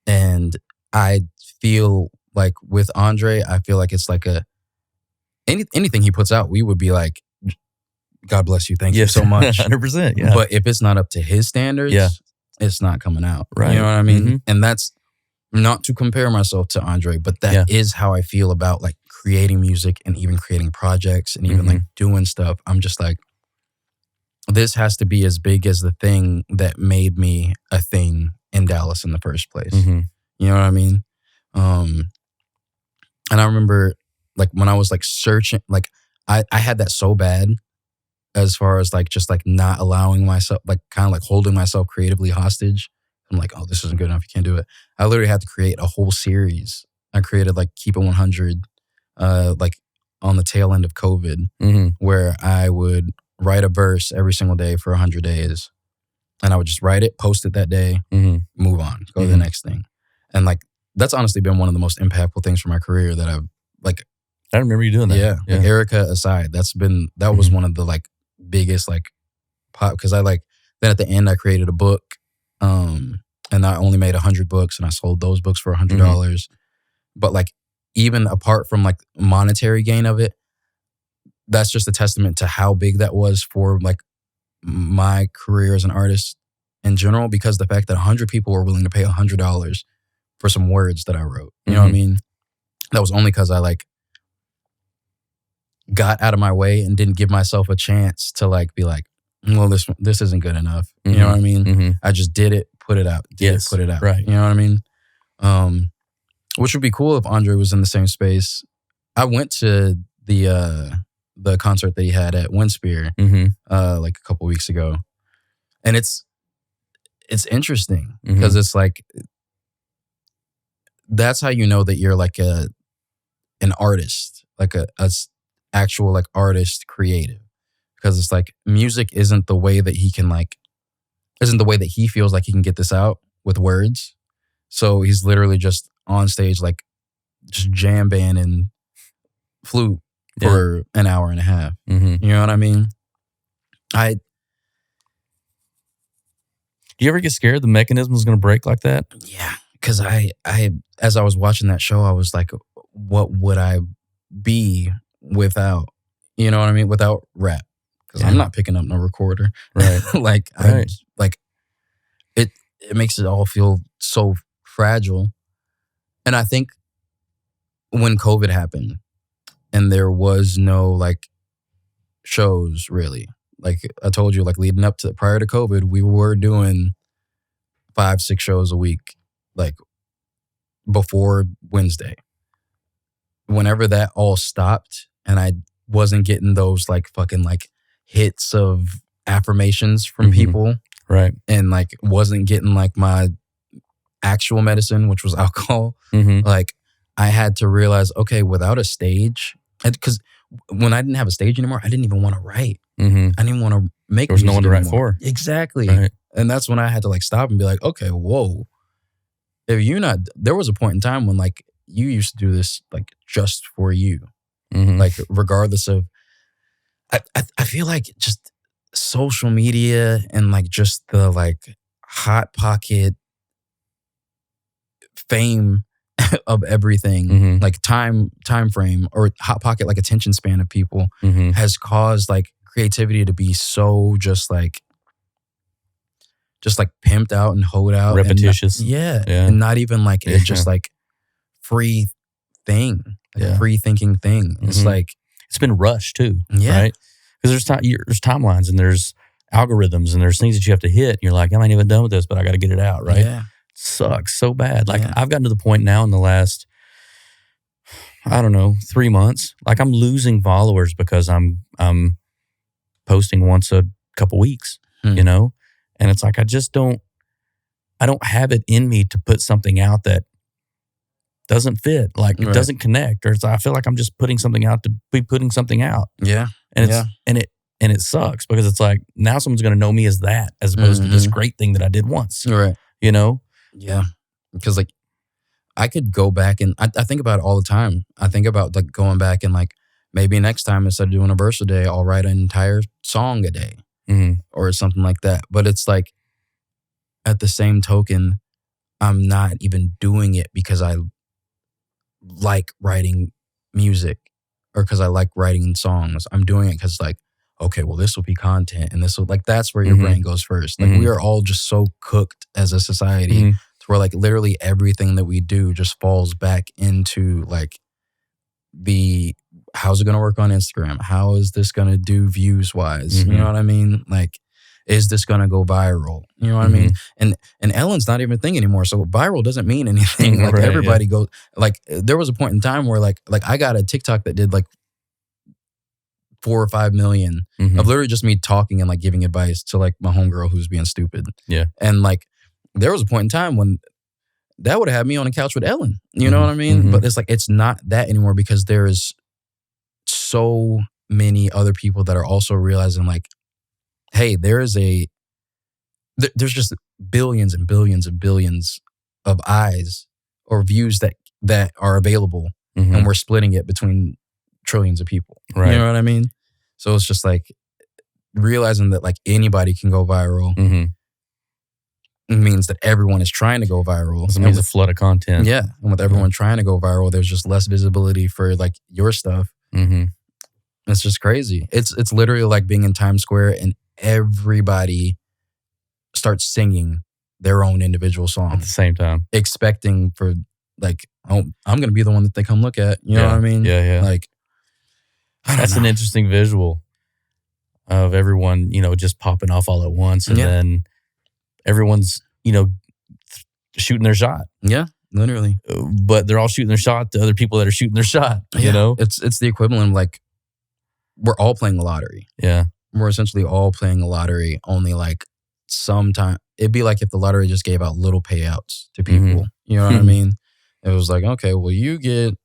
And I feel like with Andre, I feel like it's like anything he puts out, we would be like, God bless you. Thank you so much. 100%. Yeah. But if it's not up to his standards, it's not coming out. Right. You know what I mean? And that's not to compare myself to Andre, but that is how I feel about like creating music and even creating projects and even like doing stuff. I'm just like, this has to be as big as the thing that made me a thing in Dallas in the first place. You know what I mean? And I remember like when I was like searching, like I had that so bad as far as like just like not allowing myself, like kind of like holding myself creatively hostage. I'm like, oh, this isn't good enough. You can't do it. I literally had to create a whole series. I created like Keep It 100, like on the tail end of COVID, where I would write a verse every single day for 100 days. And I would just write it, post it that day, move on, go to the next thing. And like, that's honestly been one of the most impactful things for my career that I've like. I remember you doing that. Yeah. Like Erica aside, that was one of the like biggest like pop, because I like Then at the end, I created a book, and I only made 100 books, and I sold those books for $100. Mm-hmm. But like, even apart from like monetary gain of it, that's just a testament to how big that was for like my career as an artist in general, because the fact that 100 people were willing to pay $100 for some words that I wrote, you know what I mean? That was only because I like got out of my way and didn't give myself a chance to like be like, well, this isn't good enough. You know what I mean? I just did it, put it out, put it out. Right. You know what I mean? Which would be cool if Andre was in the same space. I went to the concert that he had at Windspear like a couple weeks ago, and it's interesting because it's like, that's how you know that you're like an artist, like a actual like artist, creative, because it's like music isn't the way that he feels like he can get this out with words. So he's literally just on stage like just jam band and flute for an hour and a half. You know what I mean? Do you ever get scared the mechanism is going to break like that? Yeah, because I as I was watching that show, I was like, what would I be without, you know what I mean, without rap? Because I'm not picking up no recorder, right? Like right. It makes it all feel so fragile. And I think when COVID happened and there was no like shows really, like I told you, like leading up to prior to COVID, we were doing 5-6 shows a week, like before Wednesday. Whenever that all stopped and I wasn't getting those like fucking like hits of affirmations from people, right? And like wasn't getting like my actual medicine, which was alcohol, like I had to realize, okay, without a stage, because when I didn't have a stage anymore, I didn't even want to write. I didn't want to make. There was no one to write for. Exactly. Right. And that's when I had to like stop and be like, okay, whoa. If you're not, there was a point in time when like you used to do this like just for you, like regardless of. I feel like just social media and like just the like hot pocket fame of everything, like time frame or hot pocket like attention span of people has caused like creativity to be so just like pimped out and hoed out, repetitious, and not even like it's just like free thing, like a free thinking thing. It's like it's been rushed too, right? Because there's timelines and there's algorithms and there's things that you have to hit. And you're like, I'm not even done with this, but I got to get it out, right? Yeah. Sucks so bad. Like I've gotten to the point now in the last, I don't know, 3 months, like I'm losing followers because I'm posting once a couple weeks, you know? And it's like, I don't have it in me to put something out that doesn't fit, like it doesn't connect, or I feel like I'm just putting something out to be putting something out. Yeah. And it sucks because it's like now someone's going to know me as that, as opposed to this great thing that I did once. Right. You know? Yeah. Because like I could go back and I think about it all the time. I think about like going back and like maybe next time instead of doing a verse a day, I'll write an entire song a day or something like that. But it's like at the same token, I'm not even doing it because I like writing music or because I like writing songs. I'm doing it because like, okay, well, this will be content and this will like, that's where your brain goes first. Like we are all just so cooked as a society to where like literally everything that we do just falls back into like how's it going to work on Instagram? How is this going to do views wise? You know what I mean? Like, is this going to go viral? You know what I mean? And Ellen's not even a thing anymore. So viral doesn't mean anything. Like everybody goes, like there was a point in time where like I got a TikTok that did like 4 or 5 million of literally just me talking and like giving advice to like my homegirl who's being stupid. Yeah. And like there was a point in time when that would have had me on the couch with Ellen. You know what I mean? But it's like it's not that anymore because there is so many other people that are also realizing like, hey, there's just billions and billions and billions of eyes or views that are available, and we're splitting it between trillions of people. Right. You know what I mean? So it's just like realizing that like anybody can go viral means that everyone is trying to go viral. It means a flood of content. Yeah. And with everyone trying to go viral, there's just less visibility for like your stuff. It's just crazy. It's literally like being in Times Square and everybody starts singing their own individual song at the same time, expecting for like, oh, I'm gonna be the one that they come look at. You know what I mean? Yeah. Like, that's an interesting visual of everyone, just popping off all at once, and then everyone's, shooting their shot. Yeah, literally. But they're all shooting their shot to other people that are shooting their shot. You know, it's the equivalent of like we're all playing a lottery. Yeah, we're essentially all playing a lottery. Only like sometime it'd be like if the lottery just gave out little payouts to people. You know what I mean? It was like, okay, well, you get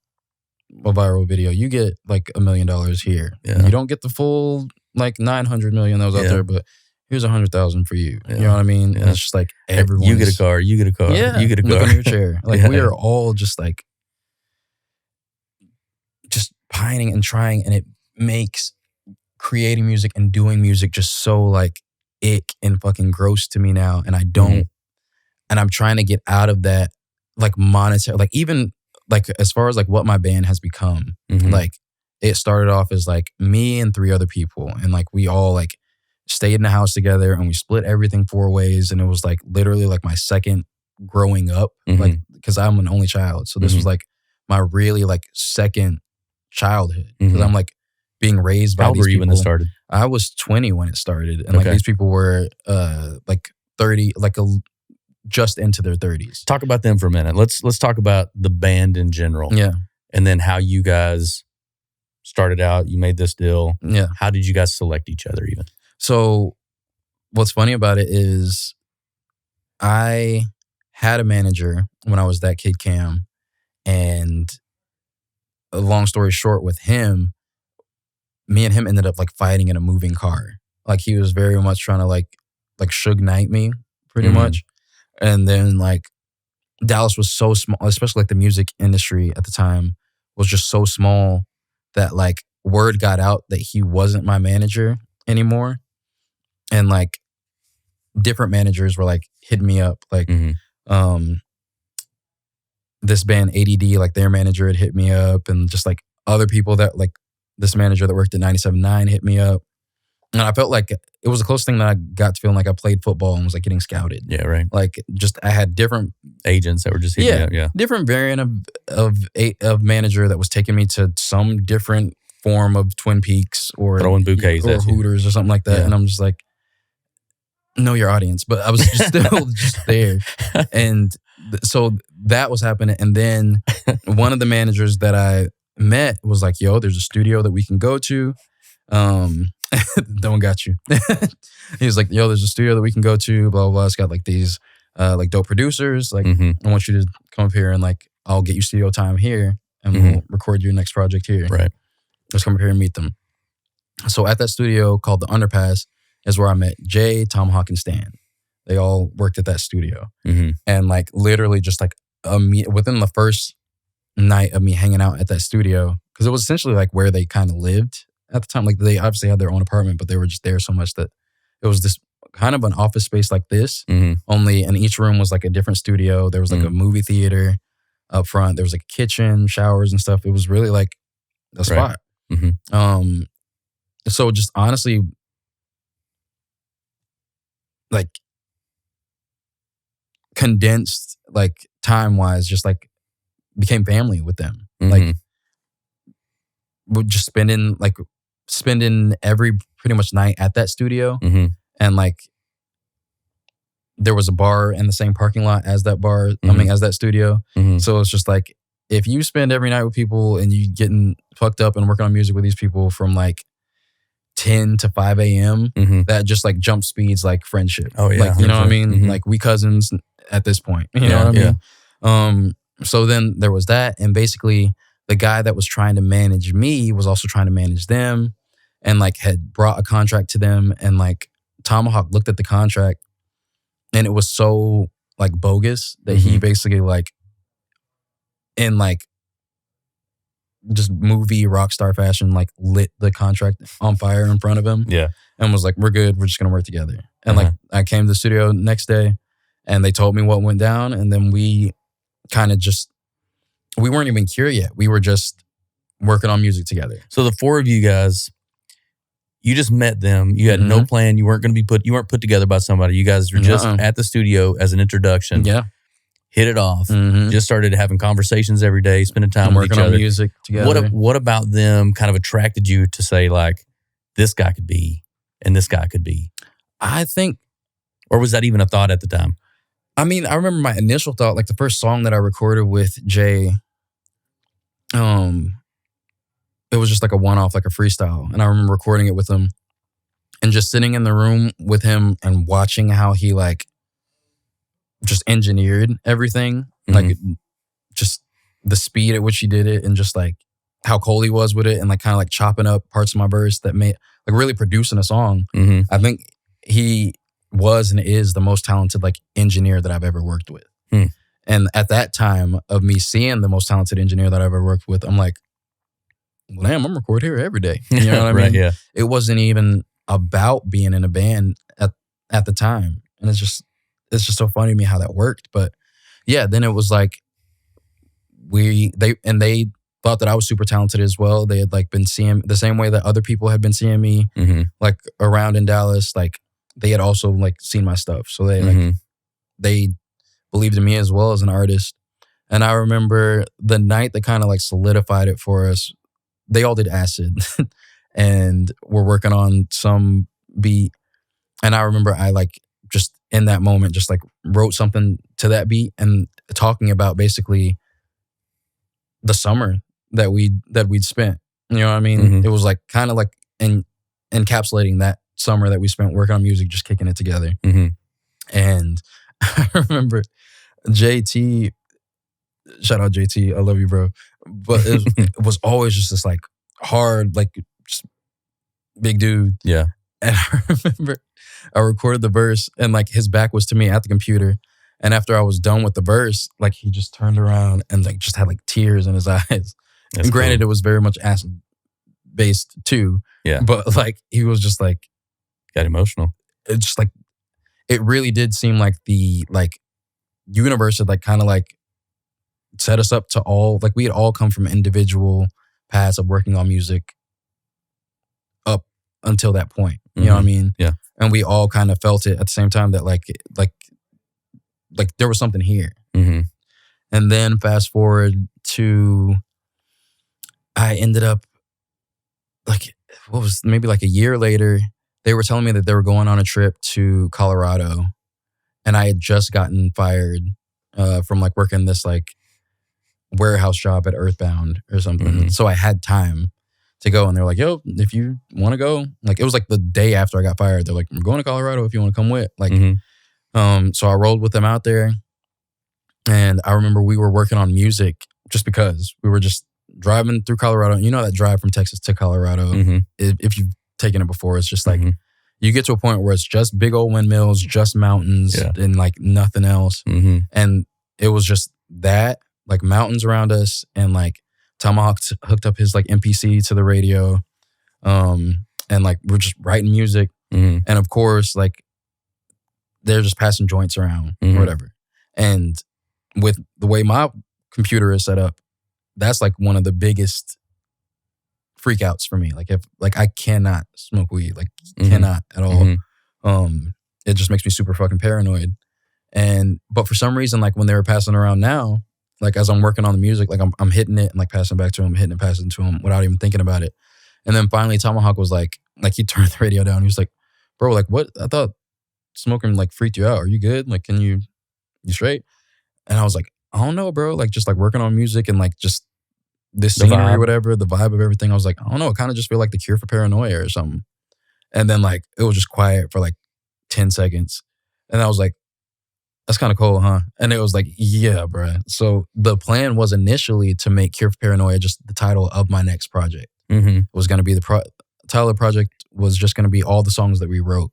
a viral video, you get like $1 million here. Yeah. You don't get the full like 900 million that was out there, but here's 100,000 for you. You know what I mean? And it's just like everyone. You get a car. You get a car. Yeah, you get a car. Look on your chair. Like we are all just like just pining and trying, and it makes creating music and doing music just so like ick and fucking gross to me now. And I don't, and I'm trying to get out of that like monetary, like even like as far as like what my band has become, like it started off as like me and 3 other people, and like we all like stayed in the house together and we split everything 4 ways, and it was like literally like my second growing up, like because I'm an only child, so this was like my really like second childhood, because I'm like being raised by these people. How old were you when this started? I was 20 when it started, and like these people were like 30, like just into their 30s. Talk about them for a minute. Let's talk about the band in general. Yeah. And then how you guys started out. You made this deal. Yeah. How did you guys select each other even? So what's funny about it is I had a manager when I was that kid Cam, and a long story short with him, me and him ended up like fighting in a moving car. Like he was very much trying to like Suge Knight me pretty much. And then like Dallas was so small, especially like the music industry at the time was just so small that like word got out that he wasn't my manager anymore. And like different managers were like hitting me up. Like this band ADD, like their manager had hit me up, and just like other people that like this manager that worked at 97.9 hit me up. And I felt like it was the closest thing that I got to feeling like I played football and was like getting scouted. Yeah, right. Like just I had different agents that were just hitting me up. Yeah, different variant of manager that was taking me to some different form of Twin Peaks or throwing bouquets or Hooters or something like that. Yeah. And I'm just like, know your audience, but I was just still just there. And so that was happening. And then one of the managers that I met was like, yo, there's a studio that we can go to. Don't got you. He was like, yo, there's a studio that we can go to, blah, blah, blah. It's got like these like dope producers. Like, I want you to come up here and like, I'll get you studio time here and we'll record your next project here. Right. Let's come up here and meet them. So at that studio called The Underpass is where I met Jay, Tomahawk, and Stan. They all worked at that studio. And like literally just like within the first night of me hanging out at that studio, because it was essentially like where they kind of lived at the time. Like they obviously had their own apartment, but they were just there so much that it was this kind of an office space like this, only in each room was like a different studio. There was like a movie theater up front. There was like a kitchen, showers and stuff. It was really like a spot. So just honestly, like condensed, like time-wise, just like became family with them. Like we're just spending every pretty much night at that studio. And like there was a bar in the same parking lot as that bar, as that studio. So it's just like, if you spend every night with people and you getting fucked up and working on music with these people from like 10 to 5 a.m., that just like jump speeds like friendship. Oh yeah. Like, you know what I mean? Like we cousins at this point, you know what I mean? So then there was that. And basically the guy that was trying to manage me was also trying to manage them, and like had brought a contract to them. And like Tomahawk looked at the contract and it was so like bogus that he basically like, in like just movie rock star fashion, like lit the contract on fire in front of him. Yeah. And was like, we're good. We're just going to work together. And like, I came to the studio next day and they told me what went down. And then we kind of just, we weren't even cured yet. We were just working on music together. So the four of you guys, you just met them. You had no plan. You weren't going to be you weren't put together by somebody. You guys were just at the studio as an introduction. Yeah. Hit it off. Just started having conversations every day, spending time with each other. Working on music together. What about them kind of attracted you to say like, this guy could be, and this guy could be? I think. Or was that even a thought at the time? I mean, I remember my initial thought, like the first song that I recorded with Jay, it was just like a one-off, like a freestyle. And I remember recording it with him and just sitting in the room with him and watching how he like just engineered everything. Like just the speed at which he did it and just like how cool he was with it and like kind of like chopping up parts of my verse that made like really producing a song. I think he was and is the most talented like engineer that I've ever worked with. And at that time of me seeing the most talented engineer that I've ever worked with, I'm like, well, damn, I'm recording here every day. You know what I mean? Right, yeah. It wasn't even about being in a band at the time. And it's just so funny to me how that worked. But yeah, then it was like they thought that I was super talented as well. They had like been seeing the same way that other people had been seeing me like around in Dallas. Like they had also like seen my stuff. So they like they believed in me as well as an artist. And I remember the night that kind of like solidified it for us, they all did acid and we're working on some beat. And I remember I like just in that moment, just like wrote something to that beat and talking about basically the summer that we'd spent. You know what I mean? It was like kind of like encapsulating that summer that we spent working on music, just kicking it together. And I remember JT, shout out JT, I love you, bro. But it was always just this like hard, like just big dude. Yeah. And I remember I recorded the verse and like his back was to me at the computer. And after I was done with the verse, like he just turned around and like just had like tears in his eyes. That's and granted, It was very much acid based too. Yeah. But like he was just like got emotional. It's just like it really did seem like the like universe had like kind of like set us up to all like we had all come from individual paths of working on music up until that point. You know what I mean? Yeah. And we all kind of felt it at the same time that like there was something here. And then fast forward to I ended up like what was maybe like a year later, they were telling me that they were going on a trip to Colorado and I had just gotten fired from like working this like warehouse job at Earthbound or something. So I had time to go and they're like, yo, if you want to go, like it was like the day after I got fired. They're like, we're going to Colorado if you want to come with. Like, so I rolled with them out there. And I remember we were working on music just because we were just driving through Colorado. You know that drive from Texas to Colorado, if you've taken it before, it's just like you get to a point where it's just big old windmills, just mountains and like nothing else. And it was just that, like mountains around us and like Tomahawk hooked up his like MPC to the radio. And like we're just writing music. And of course, like they're just passing joints around or whatever. And with the way my computer is set up, that's like one of the biggest freakouts for me. Like if like I cannot smoke weed, like cannot at all. It just makes me super fucking paranoid. But for some reason, like when they were passing around now, like as I'm working on the music, like I'm hitting it and like passing back to him, hitting it, passing to him without even thinking about it. And then finally Tomahawk was like he turned the radio down. He was like, bro, like what? I thought smoking like freaked you out. Are you good? Like, you straight? And I was like, I don't know, bro. Like just like working on music and like just this scenery or whatever, the vibe of everything. I was like, I don't know. It kind of just feel like the cure for paranoia or something. And then like, it was just quiet for like 10 seconds. And I was like, that's kind of cool, huh? And it was like, yeah, bro. So the plan was initially to make Cure for Paranoia just the title of my next project. It was going to be title of the project was just going to be all the songs that we wrote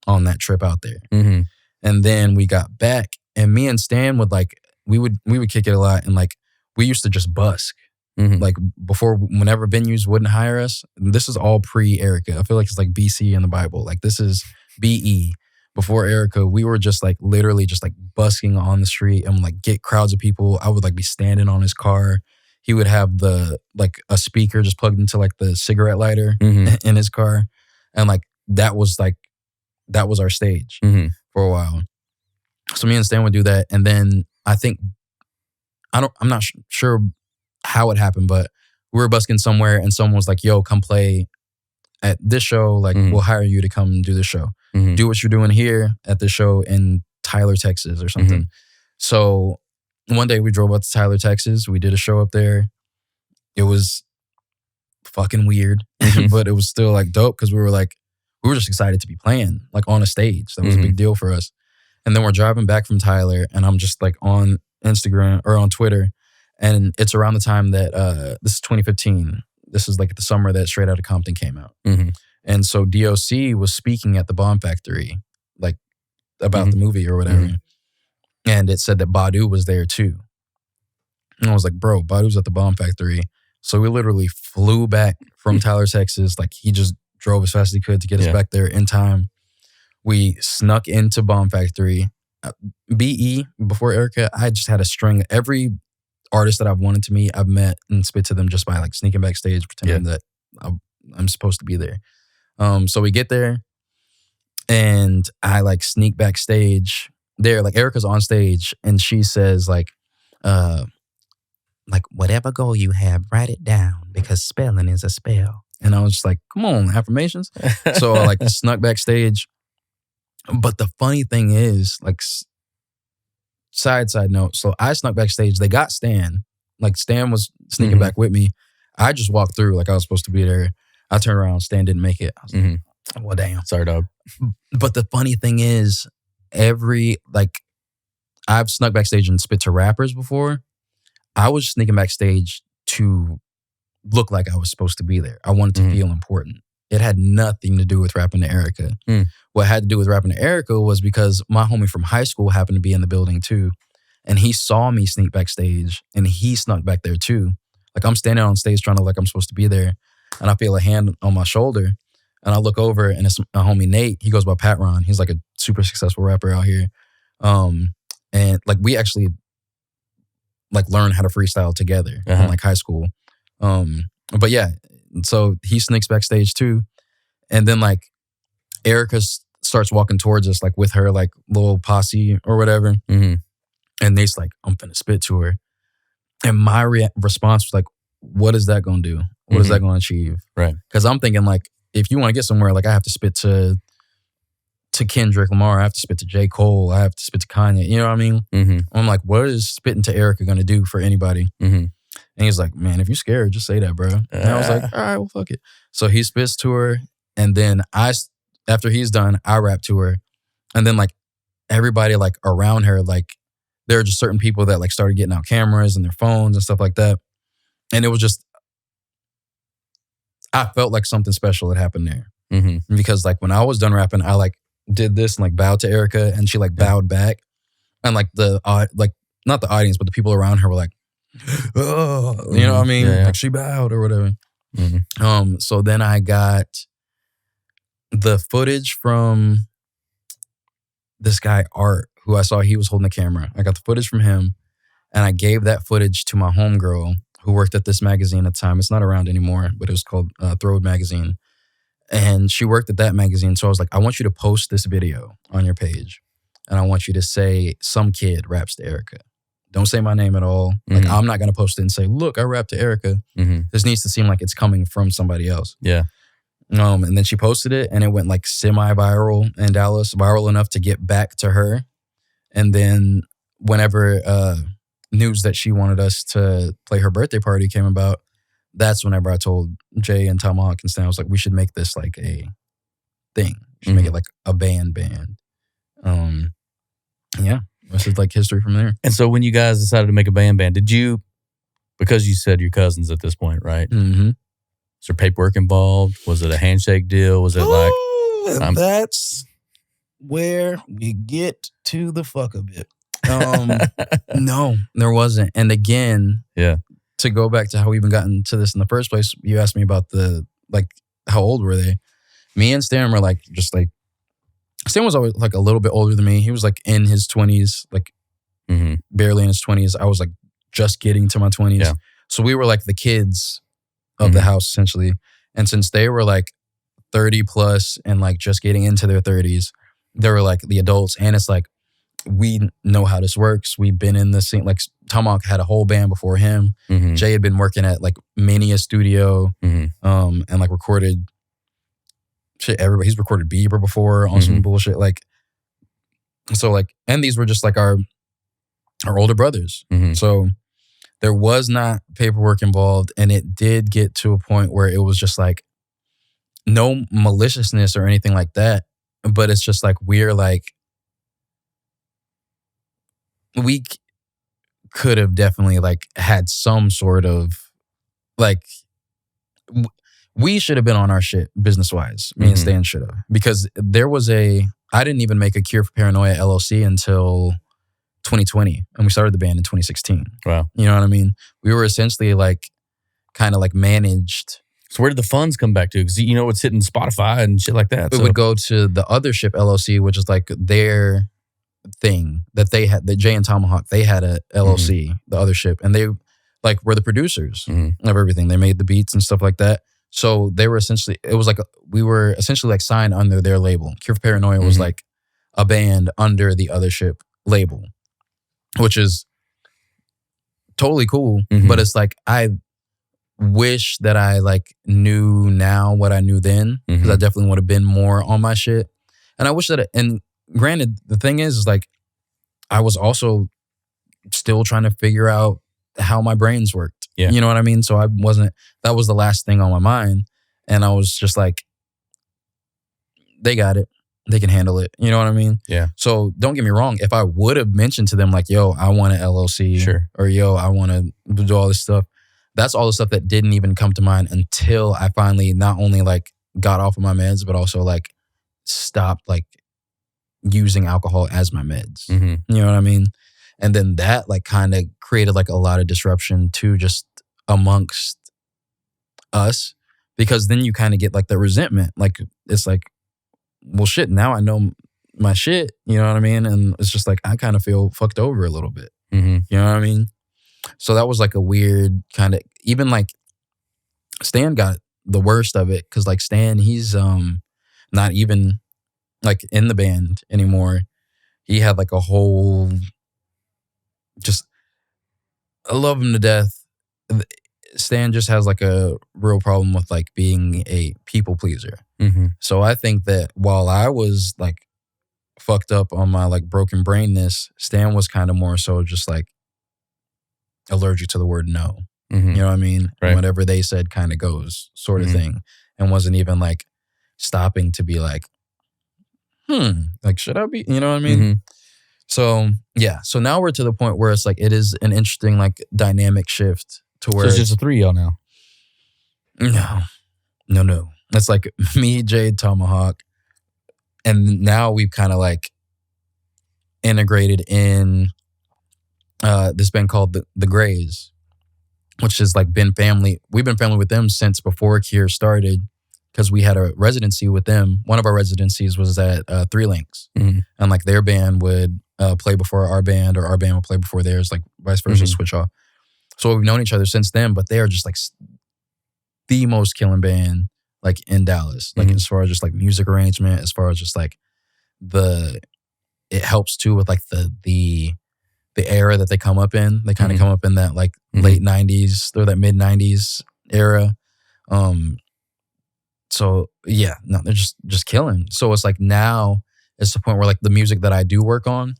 on that trip out there. And then we got back and me and Stan would like, we would kick it a lot and like, we used to just busk. Like before, whenever venues wouldn't hire us, this is all pre-Erica. I feel like it's like BC in the Bible. Like this is BE. Before Erica, we were just like literally just like busking on the street and like get crowds of people. I would like be standing on his car. He would have the like a speaker just plugged into like the cigarette lighter in his car. And like that was our stage for a while. So me and Stan would do that. And then I think, I'm not sure how it happened, but we were busking somewhere and someone was like, yo, come play at this show. Like we'll hire you to come do the show. Do what you're doing here at the show in Tyler, Texas or something. So one day we drove up to Tyler, Texas. We did a show up there. It was fucking weird, but it was still like dope because we were just excited to be playing like on a stage. That was a big deal for us. And then we're driving back from Tyler and I'm just like on Instagram or on Twitter. And it's around the time that this is 2015. This is like the summer that Straight Outta Compton came out. And so DOC was speaking at the Bomb Factory, like about the movie or whatever. And it said that Badu was there too. And I was like, bro, Badu's at the Bomb Factory. So we literally flew back from Tyler, Texas. Like he just drove as fast as he could to get us back there in time. We snuck into Bomb Factory. BE, before Erica, I just had a string. Every artist that I've wanted to meet, I've met and spit to them just by like sneaking backstage, pretending that I'm supposed to be there. So we get there and I like sneak backstage there. Like Erica's on stage and she says like whatever goal you have, write it down because spelling is a spell. And I was just like, come on, affirmations. So I like snuck backstage. But the funny thing is, like, side note, so I snuck backstage. They got Stan. Like, Stan was sneaking back with me. I just walked through like I was supposed to be there. I turned around, Stan didn't make it. I was like, well, damn. Sorry, dog. But the funny thing is, I've snuck backstage and spit to rappers before. I was sneaking backstage to look like I was supposed to be there. I wanted to feel important. It had nothing to do with rapping to Erica. What had to do with rapping to Erica was because my homie from high school happened to be in the building too. And he saw me sneak backstage and he snuck back there too. Like I'm standing on stage trying to look like I'm supposed to be there. And I feel a hand on my shoulder. And I look over and it's my homie Nate. He goes by Pat Ron. He's like a super successful rapper out here. And like we actually like learned how to freestyle together in like high school. But yeah, so he sneaks backstage too. And then like Erica starts walking towards us like with her like little posse or whatever. And Nate's like, I'm finna spit to her. And my response was like, what is that gonna do? What is that gonna achieve? Right. Because I'm thinking like, if you want to get somewhere, like I have to spit to Kendrick Lamar, I have to spit to J. Cole, I have to spit to Kanye, you know what I mean? I'm like, what is spitting to Erica gonna do for anybody? And he's like, man, if you're scared, just say that, bro. And I was like, all right, well, fuck it. So he spits to her. And then after he's done, I rap to her. And then like everybody like around her, like there are just certain people that like started getting out cameras and their phones and stuff like that. And it was just, I felt like something special had happened there. Because like when I was done rapping, I like did this and like bowed to Erica and she like bowed back. And like not the audience, but the people around her were like, oh, you know what I mean? Like she bowed or whatever. So then I got the footage from this guy, Art, who I saw he was holding the camera. I got the footage from him and I gave that footage to my homegirl who worked at this magazine at the time. It's not around anymore, but it was called Throwed Magazine. And she worked at that magazine. So I was like, I want you to post this video on your page. And I want you to say some kid raps to Erica. Don't say my name at all. Like I'm not going to post it and say, look, I rap to Erica. This needs to seem like it's coming from somebody else. Yeah. And then she posted it and it went like semi-viral in Dallas, viral enough to get back to her. And then whenever news that she wanted us to play her birthday party came about, that's whenever I told Jay and Tomahawk and Stan, I was like, we should make this like a thing. We should make it like a band. Yeah. This is like history from there. And so when you guys decided to make a band, did you, because you said you're cousins at this point, right? Is there paperwork involved? Was it a handshake deal? Was it like... That's where we get to the fuck a bit. No, there wasn't. And again, to go back to how we even got into this in the first place, you asked me about how old were they? Me and Stan were Stan was always like a little bit older than me. He was like in his 20s, like barely in his 20s. I was like just getting to my 20s. Yeah. So we were like the kids of the house essentially. And since they were like 30 plus and like just getting into their 30s, they were like the adults. And it's like, we know how this works. We've been in the scene. Like Tomahawk had a whole band before him. Jay had been working at like Mania Studio and like recorded shit. He's recorded Bieber before on some bullshit. Like, so like, and these were just like our older brothers. So there was not paperwork involved, and it did get to a point where it was just like no maliciousness or anything like that. But it's just like we're like, we could have definitely like had some sort of like, we should have been on our shit business wise. Me and Stan should have, because there was I didn't even make a Cure for Paranoia LLC until 2020, and we started the band in 2016. Wow. You know what I mean? We were essentially like kind of like managed. So where did the funds come back to? Because it's hitting Spotify and shit like that. It would go to the Other Ship LLC, which is like their thing that they had, that Jay and Tomahawk, they had a LLC, the Other Ship, and they like were the producers of everything. They made the beats and stuff like that. So they were essentially, it was like, we were essentially like signed under their label. Cure for Paranoia was like a band under the Other Ship label, which is totally cool. But it's like, I wish that I like knew now what I knew then, because I definitely would have been more on my shit. And I wish that, and granted, the thing is like, I was also still trying to figure out how my brains worked. Yeah. You know what I mean? So that was the last thing on my mind. And I was just like, they got it. They can handle it. You know what I mean? Yeah. So don't get me wrong. If I would have mentioned to them like, yo, I want an LLC. Sure. Or yo, I want to do all this stuff. That's all the stuff that didn't even come to mind until I finally not only like got off of my meds, but also like stopped like using alcohol as my meds. You know what I mean? And then that like kind of created like a lot of disruption too, just amongst us, because then you kind of get like the resentment. Like, it's like, well, shit, now I know my shit, you know what I mean? And it's just like, I kind of feel fucked over a little bit. You know what I mean? So that was like a weird kind of, even like Stan got the worst of it, because like Stan, he's not even like in the band anymore. He had like a whole, just, I love him to death. Stan just has like a real problem with like being a people pleaser. So I think that while I was like fucked up on my like broken brainness, Stan was kind of more so just like allergic to the word no. You know what I mean? Right. Whatever they said kind of goes sort of thing. And wasn't even like stopping to be like, like, should I be? You know what I mean? So yeah. So now we're to the point where it's like, it is an interesting like dynamic shift to where. So it's just the three of y'all now? No. It's like me, Jay, Tomahawk. And now we've kind of like integrated in this band called the Grays, which has like been family. We've been family with them since before Cure started, because we had a residency with them. One of our residencies was at Three Links. And like their band would play before our band, or our band would play before theirs, like vice versa, switch off. So we've known each other since then, but they are just like the most killing band like in Dallas. Like as far as just like music arrangement, as far as just like it helps too with like the era that they come up in. They kind of come up in that like late 90s or that mid 90s era. So yeah, no, they're just killing. So it's like now it's the point where like the music that I do work on,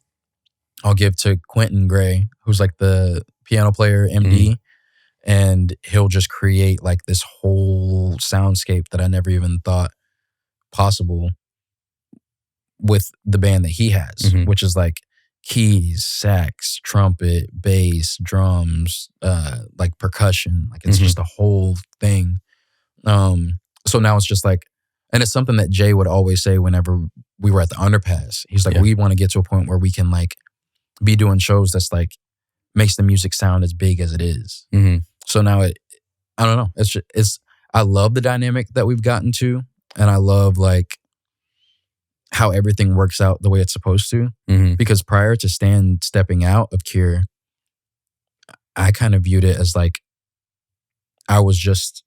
I'll give to Quentin Gray, who's like the piano player, MD, and he'll just create like this whole soundscape that I never even thought possible with the band that he has, which is like keys, sax, trumpet, bass, drums, like percussion. Like it's just a whole thing. So now it's just like, and it's something that Jay would always say whenever we were at the Underpass. He's like, we want to get to a point where we can like be doing shows that's like makes the music sound as big as it is. So now I don't know. I love the dynamic that we've gotten to, and I love like how everything works out the way it's supposed to. Mm-hmm. Because prior to Stan stepping out of Cure, I kind of viewed it as like I was just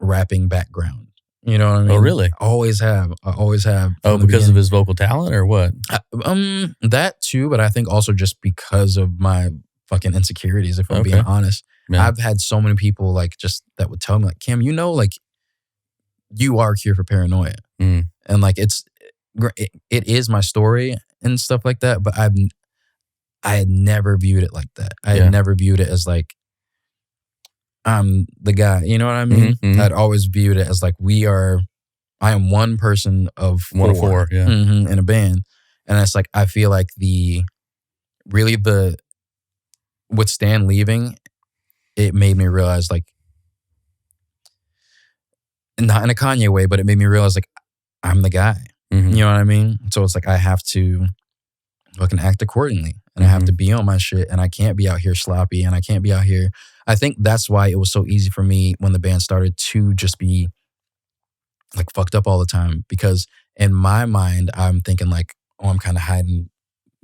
rapping background. You know what I mean? Oh, really? I always have. Oh, because of his vocal talent or what? That too, but I think also just because of my fucking insecurities, if I'm being honest. Yeah. I've had so many people like just that would tell me like, Cam, you know, like you are Cure for Paranoia. Mm. And like it is my story and stuff like that, but I had never viewed it like that. I had never viewed it as like I'm the guy, you know what I mean? Mm-hmm. I'd always viewed it as like I am one person of four, in a band. And it's like, I feel like with Stan leaving, it made me realize like, not in a Kanye way, but it made me realize like, I'm the guy. Mm-hmm. You know what I mean? So it's like, I have to fucking act accordingly. And I have to be on my shit, and I can't be out here sloppy, and I can't be out here. I think that's why it was so easy for me when the band started to just be like fucked up all the time. Because in my mind, I'm thinking like, oh, I'm kind of hiding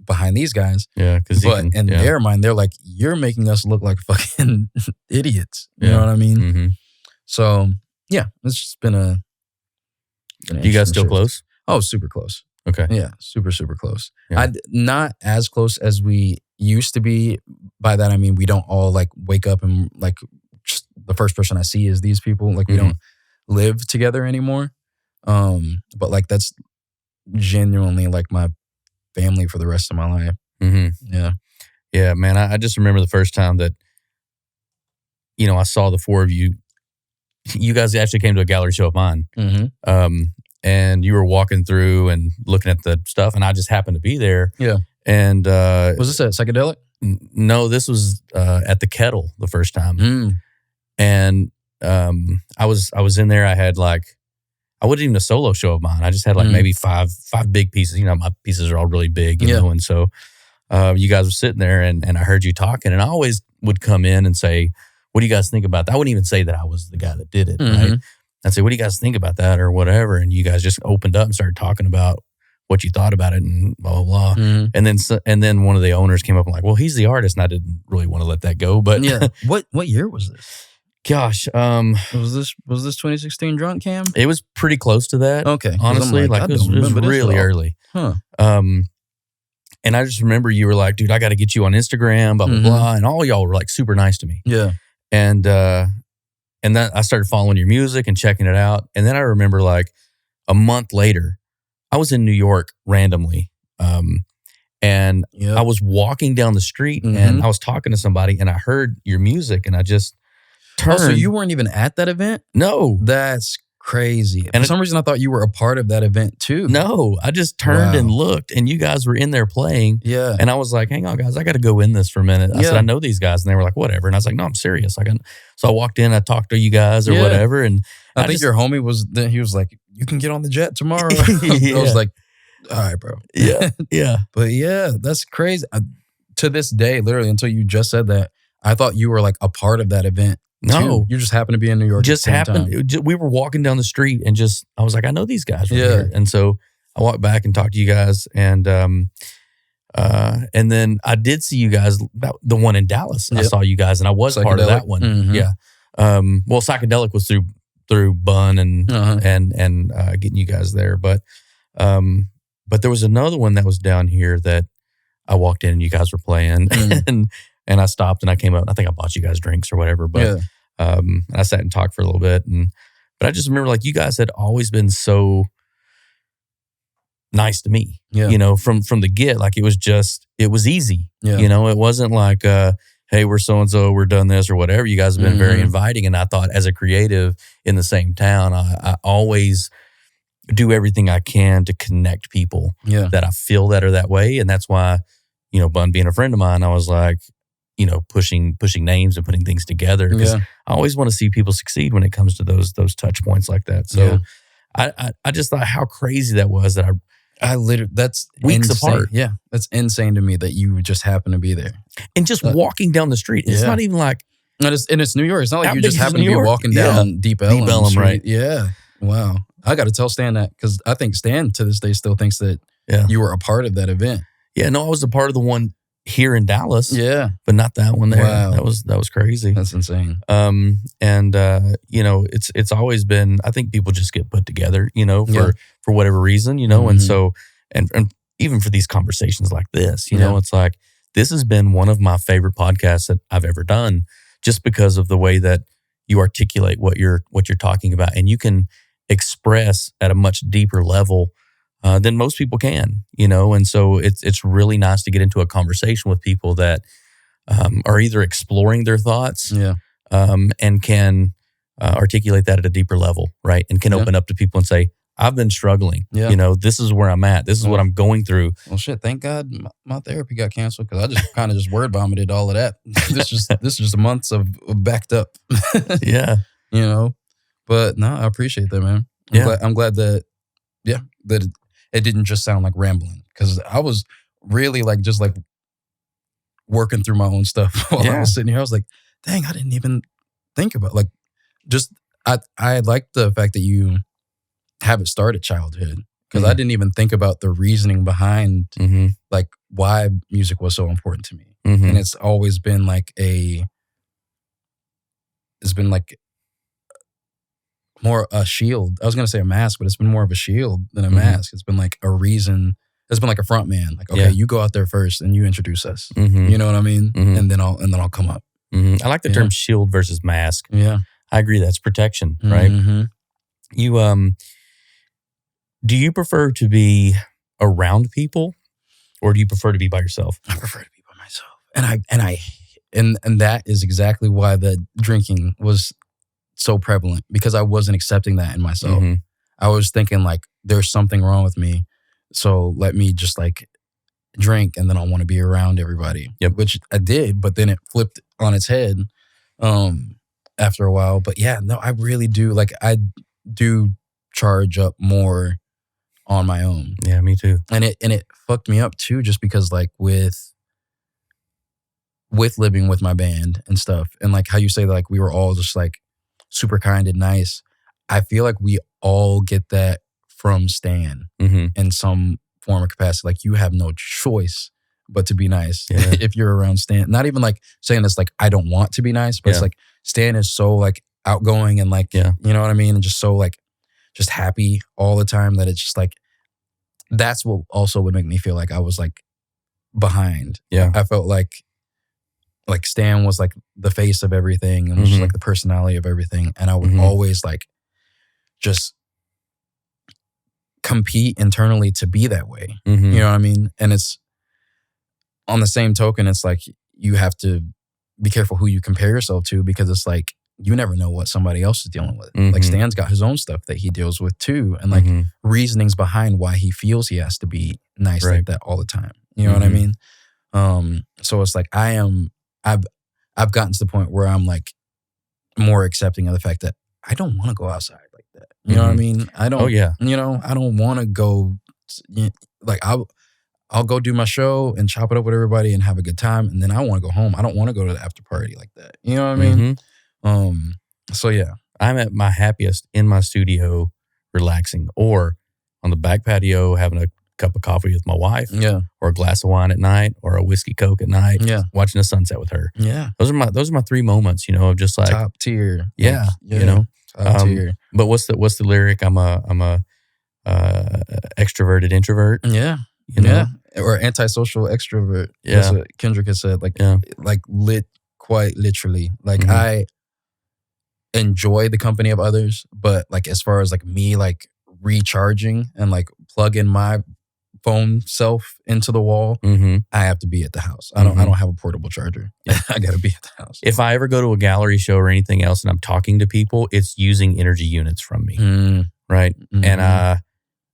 behind these guys. Yeah, but in their mind, they're like, you're making us look like fucking idiots. You know what I mean? Mm-hmm. So yeah, it's just been a. You guys still close? Oh, super close. Okay. Yeah, super, super close. Yeah. Not as close as we used to be. By that, I mean, we don't all like wake up and like just the first person I see is these people. Like we don't live together anymore. But like that's genuinely like my family for the rest of my life. Mm-hmm. Yeah. Yeah, man. I just remember the first time that, you know, I saw the four of you. You guys actually came to a gallery show of mine. Mm-hmm. And you were walking through and looking at the stuff, and I just happened to be there. Yeah. And was this at Psychedelic? No, this was at the Kettle the first time. Mm. And I was in there. I had like, I wasn't even a solo show of mine. I just had like maybe five big pieces. You know, my pieces are all really big, you know. And so you guys were sitting there, and I heard you talking, and I always would come in and say, "What do you guys think about that?" I wouldn't even say that I was the guy that did it, right? I'd say, "What do you guys think about that?" or whatever. And you guys just opened up and started talking about what you thought about it and blah, blah, blah. And then one of the owners came up and like, well, he's the artist. And I didn't really want to let that go. But yeah. What year was this? Gosh. Was this 2016 Drunk, Cam? It was pretty close to that. Okay. Honestly, like it was really early. Huh. And I just remember you were like, dude, I got to get you on Instagram, blah, blah, blah. And all y'all were like super nice to me. Yeah. And then I started following your music and checking it out. And then I remember like a month later, I was in New York randomly. And I was walking down the street and I was talking to somebody and I heard your music and I just turned. Oh, so you weren't even at that event? No. That's crazy. And for some reason I thought you were a part of that event too. No, I just turned and looked and you guys were in there playing. Yeah. And I was like, hang on guys, I got to go in this for a minute. I said, I know these guys. And they were like, whatever. And I was like, no, I'm serious. So I walked in, I talked to you guys or whatever. And I think your homie he was like, you can get on the jet tomorrow. I was like, all right, bro. Yeah. Yeah. But yeah, that's crazy. To this day, literally until you just said that, I thought you were like a part of that event. No. You just happened to be in New York. Just happened. We were walking down the street and I was like, I know these guys right here. And so I walked back and talked to you guys. And then I did see you guys, the one in Dallas. I saw you guys and I was part of that one. Mm-hmm. Yeah. Well, Psychedelic was through Bun and getting you guys there. But there was another one that was down here that I walked in and you guys were playing and I stopped and I came up and I think I bought you guys drinks or whatever. But and I sat and talked for a little bit. But I just remember like you guys had always been so nice to me, you know, from the get. Like it was easy. You know, it wasn't like, hey, we're so-and-so, we're done this or whatever. You guys have been very inviting. And I thought as a creative in the same town, I always do everything I can to connect people that I feel that are that way. And that's why, you know, Bun being a friend of mine, I was like, you know, pushing names and putting things together. Because I always want to see people succeed when it comes to those touch points like that. So I just thought how crazy that was that I literally, that's weeks insane. apart. Yeah. That's insane to me that you just happen to be there. And just walking down the street. It's not even like, And it's New York. It's not like How you big just is happen New to be York? walking down Deep Ellum. Deep Ellum, Street. right. Yeah. Wow. I got to tell Stan that because I think Stan to this day still thinks that you were a part of that event. Yeah, no, I was a part of the one here in Dallas. Yeah. But not that one there. Wow. That was crazy. That's insane. It's always been, I think people just get put together, for whatever reason, and so, and even for these conversations like this, it's like, this has been one of my favorite podcasts that I've ever done, just because of the way that you articulate what you're talking about, and you can express at a much deeper level than most people can, and so it's really nice to get into a conversation with people that are either exploring their thoughts, and can articulate that at a deeper level, right, and can open up to people and say, I've been struggling. This is where I'm at. This is what I'm going through. Well, shit. Thank God my therapy got canceled because I just kind of just word vomited all of that. This is just months of backed up. Yeah. But no, I appreciate that, man. I'm glad that it didn't just sound like rambling because I was really just working through my own stuff while I was sitting here. I was like, dang, I didn't even think about I like the fact that you have it start at childhood because I didn't even think about the reasoning behind why music was so important to me. And it's always been more a shield. I was going to say a mask, but it's been more of a shield than a mask. It's been like a reason. It's been like a front man. Like, okay, you go out there first and you introduce us. You know what I mean? And then I'll come up. I like the term shield versus mask. Yeah. I agree. That's protection, right? You, do you prefer to be around people or do you prefer to be by yourself? I prefer to be by myself. And that is exactly why the drinking was so prevalent because I wasn't accepting that in myself. I was thinking there's something wrong with me. So let me just drink and then I want to be around everybody, which I did, but then it flipped on its head after a while. But yeah, no, I really do. I do charge up more on my own. Yeah, me too. And it fucked me up too, just because with living with my band and stuff, and how you say we were all just super kind and nice. I feel like we all get that from Stan in some form or capacity. You have no choice but to be nice if you're around Stan. Not even saying this I don't want to be nice, but it's Stan is so outgoing and you know what I mean, and just so just happy all the time that it's just that's what also would make me feel I was behind. Yeah. I felt like Stan was the face of everything and was just the personality of everything. And I would always just compete internally to be that way. You know what I mean? And it's on the same token, it's you have to be careful who you compare yourself to because it's you never know what somebody else is dealing with. Stan's got his own stuff that he deals with too. And reasonings behind why he feels he has to be nice like that all the time. You know what I mean? So it's I've gotten to the point where I'm more accepting of the fact that I don't want to go outside like that. You know what I mean? I don't, I don't want to go, I'll go do my show and chop it up with everybody and have a good time. And then I want to go home. I don't want to go to the after party like that. You know what I mean? So yeah. I'm at my happiest in my studio, relaxing, or on the back patio, having a cup of coffee with my wife, or a glass of wine at night, or a whiskey Coke at night, watching the sunset with her. Yeah. Those are my three moments, of just top tier. Yeah. Top tier. But what's the lyric? I'm a extroverted introvert. Yeah. Or antisocial extrovert. Yeah. That's what Kendrick has said. Quite literally. I enjoy the company of others, but as far as me recharging and plugging my phone self into the wall, I have to be at the house. I don't have a portable charger. I got to be at the house. If I ever go to a gallery show or anything else and I'm talking to people, it's using energy units from me. Right? And I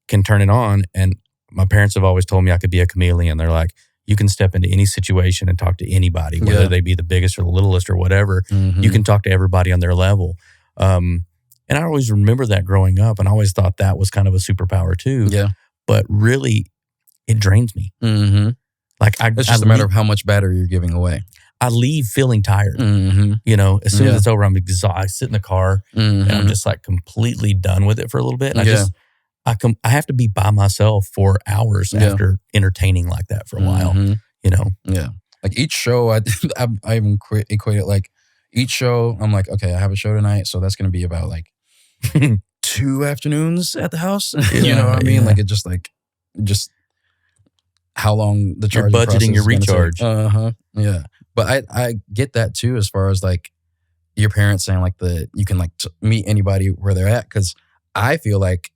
can turn it on, and my parents have always told me I could be a chameleon. They're like, you can step into any situation and talk to anybody, whether they be the biggest or the littlest or whatever. You can talk to everybody on their level. And I always remember that growing up, and I always thought that was kind of a superpower too. Yeah. But really, it drains me. It's just a matter of how much battery you're giving away. I leave feeling tired. You know, as soon as it's over, I'm exhausted. I sit in the car and I'm just like completely done with it for a little bit. And I have to be by myself for hours after entertaining like that for a while. You know? Yeah. Like each show, I even equate it like each show, I'm like, okay, I have a show tonight. So that's going to be about like 2 afternoons at the house. You know what I mean? Like it just how long the charging process is. You're budgeting your recharge. Yeah. But I get that too, as far as like your parents saying like you can like meet anybody where they're at. Cause I feel like,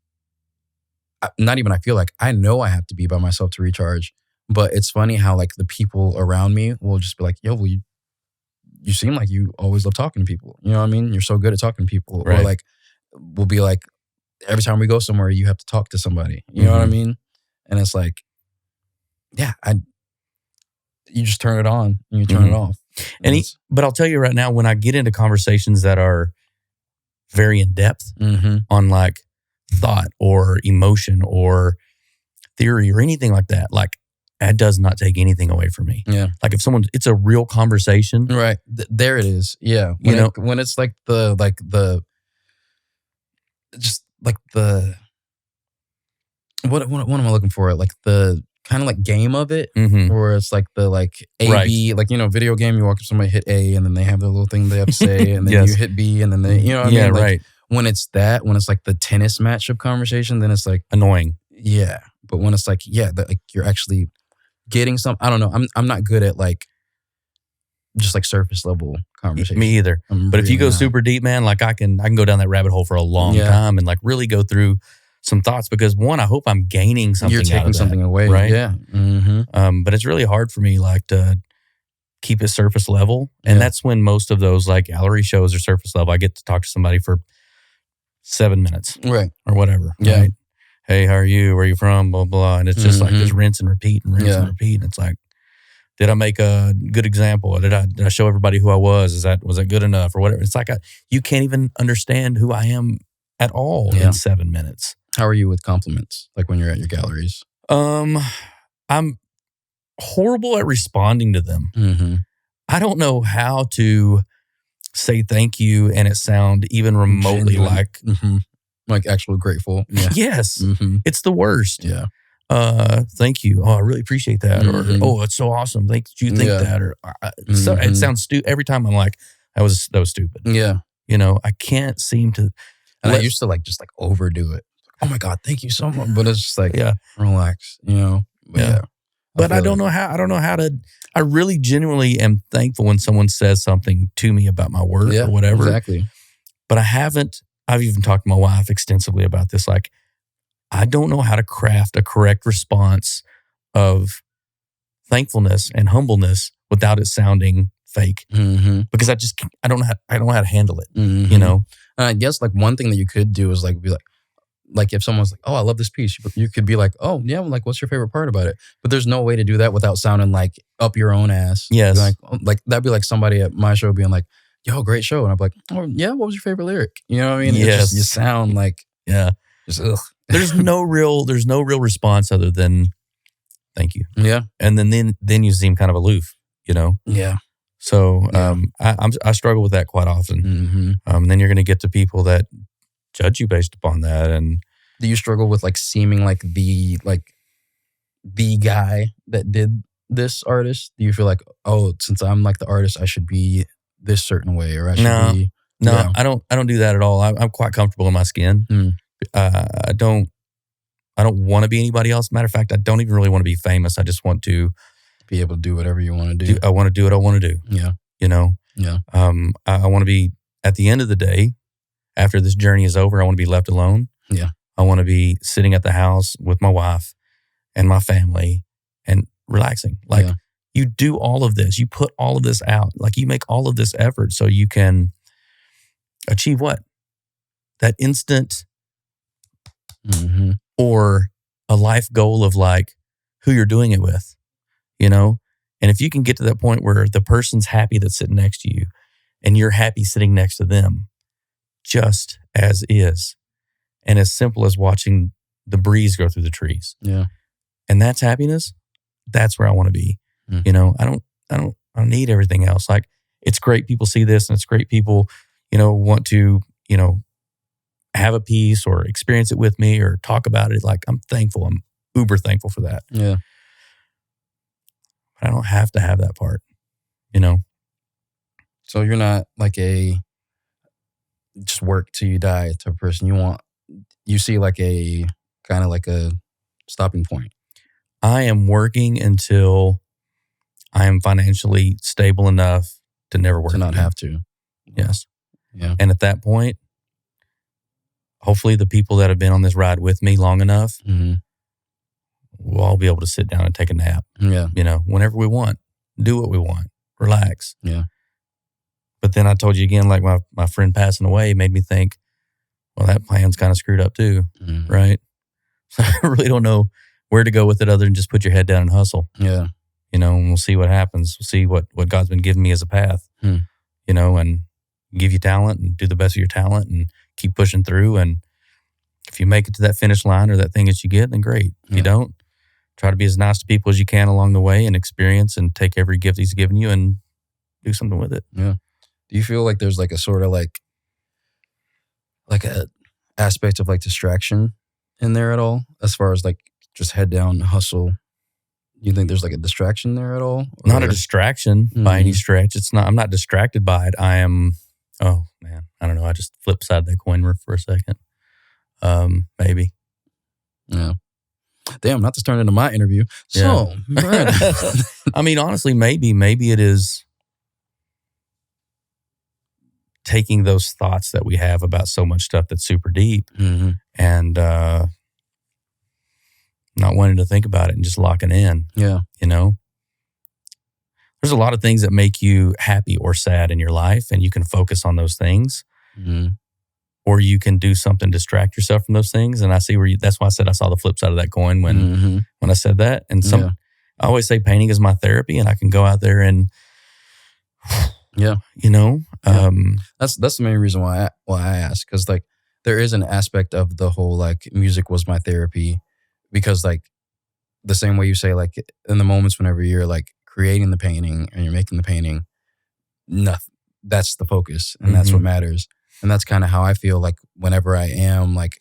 I know I have to be by myself to recharge. But it's funny how like the people around me will just be like, yo, well, you seem like you always love talking to people. You know what I mean? You're so good at talking to people. Right. Or like, we'll be like, every time we go somewhere, you have to talk to somebody. You know what I mean? And it's like, yeah, you just turn it on and you turn it off. But I'll tell you right now, when I get into conversations that are very in depth on like thought or emotion or theory or anything like that, like that does not take anything away from me. Yeah. Like if it's a real conversation. Right. There it is. Yeah. When it's like what am I looking for? Like the kind of like game of it, where it's like the like A, B, like, you know, video game, you walk up to somebody, hit A, and then they have their little thing they have to say, and then you hit B, and then they, you know what I mean? Like, right. When it's like the tennis matchup conversation, then it's like annoying. Yeah. But when it's like, like you're actually getting some, I don't know. I'm not good at like just like surface level conversation. Me either. But if you go super deep, man, like I can go down that rabbit hole for a long time and like really go through some thoughts, because one, I hope I'm gaining something. You're taking something away, right? Yeah. But it's really hard for me like to keep it surface level, and that's when most of those like gallery shows are surface level. I get to talk to somebody for 7 minutes, right, or whatever. Yeah. Right? Hey, how are you? Where are you from? Blah blah. And it's just like just rinse and repeat and rinse and repeat. And it's like, did I make a good example? Or did I show everybody who I was? Was that good enough or whatever? It's like you can't even understand who I am at all in 7 minutes. How are you with compliments? Like when you're at your galleries? I'm horrible at responding to them. I don't know how to say thank you and it sound even remotely like actually grateful. Yeah. Yes. It's the worst. Yeah. Thank you. Oh, I really appreciate that. Or, oh, it's so awesome. Did you think that? Or so it sounds stupid. Every time I'm like, that was stupid. Yeah. You know, I can't seem to. And I used to like just like overdo it. Oh my God, thank you so much. But it's just like, relax, you know? But But I don't know how to, I really genuinely am thankful when someone says something to me about my work or whatever. Exactly. But I've even talked to my wife extensively about this. Like, I don't know how to craft a correct response of thankfulness and humbleness without it sounding fake. Because I don't know how to handle it, you know? And I guess like one thing that you could do is like be like if someone's like, oh, I love this piece, you could be like, oh yeah, like what's your favorite part about it? But there's no way to do that without sounding like up your own ass. Yes. Like that'd be like somebody at my show being like, yo, great show. And I'm like, oh yeah, what was your favorite lyric? You know what I mean? Yes. You sound like, just ugh. There's no real response other than thank you. Yeah. And then you seem kind of aloof, you know? Yeah. So I struggle with that quite often. Then you're going to get to people that judge you based upon that. And do you struggle with like seeming like the guy that did this artist? Do you feel like, oh, since I'm like the artist, I should be this certain way, or I should be? No, I don't do that at all. I'm quite comfortable in my skin. I don't want to be anybody else. Matter of fact, I don't even really want to be famous. I just want to be able to do whatever you want to do. I want to do what I want to do. Yeah. You know? Yeah. I want to be, at the end of the day, after this journey is over, I want to be left alone. Yeah. I want to be sitting at the house with my wife and my family and relaxing. Like you do all of this, you put all of this out, like you make all of this effort so you can achieve what? That instant or a life goal of like who you're doing it with, you know? And if you can get to that point where the person's happy that's sitting next to you and you're happy sitting next to them, just as is, and as simple as watching the breeze go through the trees. Yeah. And that's happiness. That's where I want to be. You know, I don't don't need everything else. Like, it's great people see this, and it's great people, want to, have a piece or experience it with me or talk about it. Like, I'm thankful. I'm uber thankful for that. Yeah. But I don't have to have that part, So you're not like a just work till you die type of person. You see like a kind of like a stopping point. I am working until I am financially stable enough to never work to not again. have to. Yes. Yeah. And at that point, hopefully the people that have been on this ride with me long enough, we'll all be able to sit down and take a nap. Yeah. Whenever we want, do what we want, relax. Yeah. But then I told you again, like my friend passing away made me think, well, that plan's kind of screwed up too, right? So I really don't know where to go with it other than just put your head down and hustle. Yeah. And we'll see what happens. We'll see what God's been giving me as a path, and give you talent and do the best of your talent and keep pushing through. And if you make it to that finish line or that thing that you get, then great. If you don't, try to be as nice to people as you can along the way and experience and take every gift He's given you and do something with it. Yeah. Do you feel like there's like a sort of like a aspect of like distraction in there at all? As far as like just head down, hustle. You think there's like a distraction there at all? Or? Not a distraction by any stretch. It's not. I'm not distracted by it. I am. Oh man, I don't know. I just flipped side that coin for a second. Maybe. Yeah. Damn, not to turn into my interview. So, I mean, honestly, maybe it is taking those thoughts that we have about so much stuff that's super deep and not wanting to think about it and just locking in. Yeah. There's a lot of things that make you happy or sad in your life, and you can focus on those things. Or you can do something, distract yourself from those things. And I see that's why I said I saw the flip side of that coin when I said that. And I always say painting is my therapy, and I can go out there and, that's the main reason why I asked. Because like there is an aspect of the whole like music was my therapy, because like the same way you say like in the moments whenever you're like creating the painting and you're making the painting, that's the focus and that's what matters. And that's kind of how I feel like whenever I am like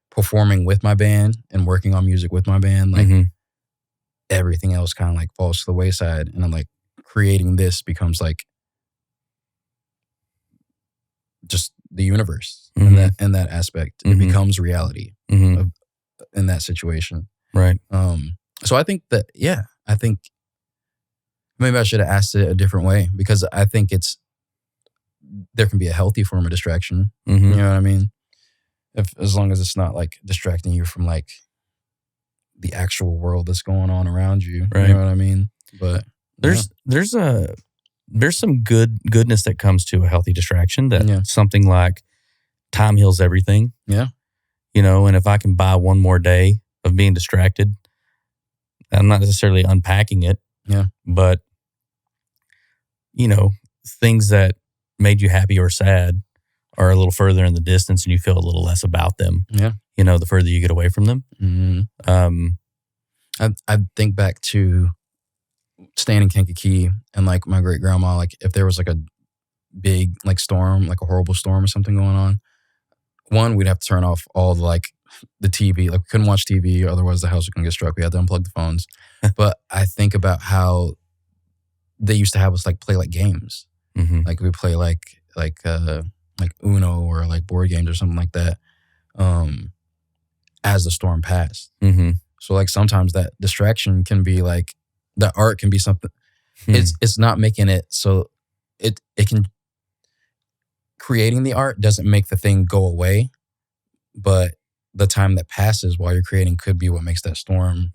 performing with my band and working on music with my band, like everything else kind of like falls to the wayside. And I'm like, creating this becomes like just the universe in that aspect. It becomes reality in that situation. Right. So I think that, I think maybe I should have asked it a different way, because I think there can be a healthy form of distraction. You know what I mean? As long as it's not like distracting you from like the actual world that's going on around you. Right. You know what I mean? But there's some goodness that comes to a healthy distraction, that something like time heals everything. Yeah. And if I can buy one more day of being distracted, I'm not necessarily unpacking it. Yeah. But, things that made you happy or sad are a little further in the distance, and you feel a little less about them. Yeah. The further you get away from them. I think back to staying in Kankakee and like my great grandma, like if there was like a big like storm, like a horrible storm or something going on, one, we'd have to turn off all the TV. Like we couldn't watch TV, otherwise the house was gonna get struck. We had to unplug the phones. But I think about how they used to have us like play like games. Like we play like Uno or like board games or something like that. As the storm passed. So like sometimes that distraction can be like, the art can be something. It's not making it so it can, creating the art doesn't make the thing go away, but the time that passes while you're creating could be what makes that storm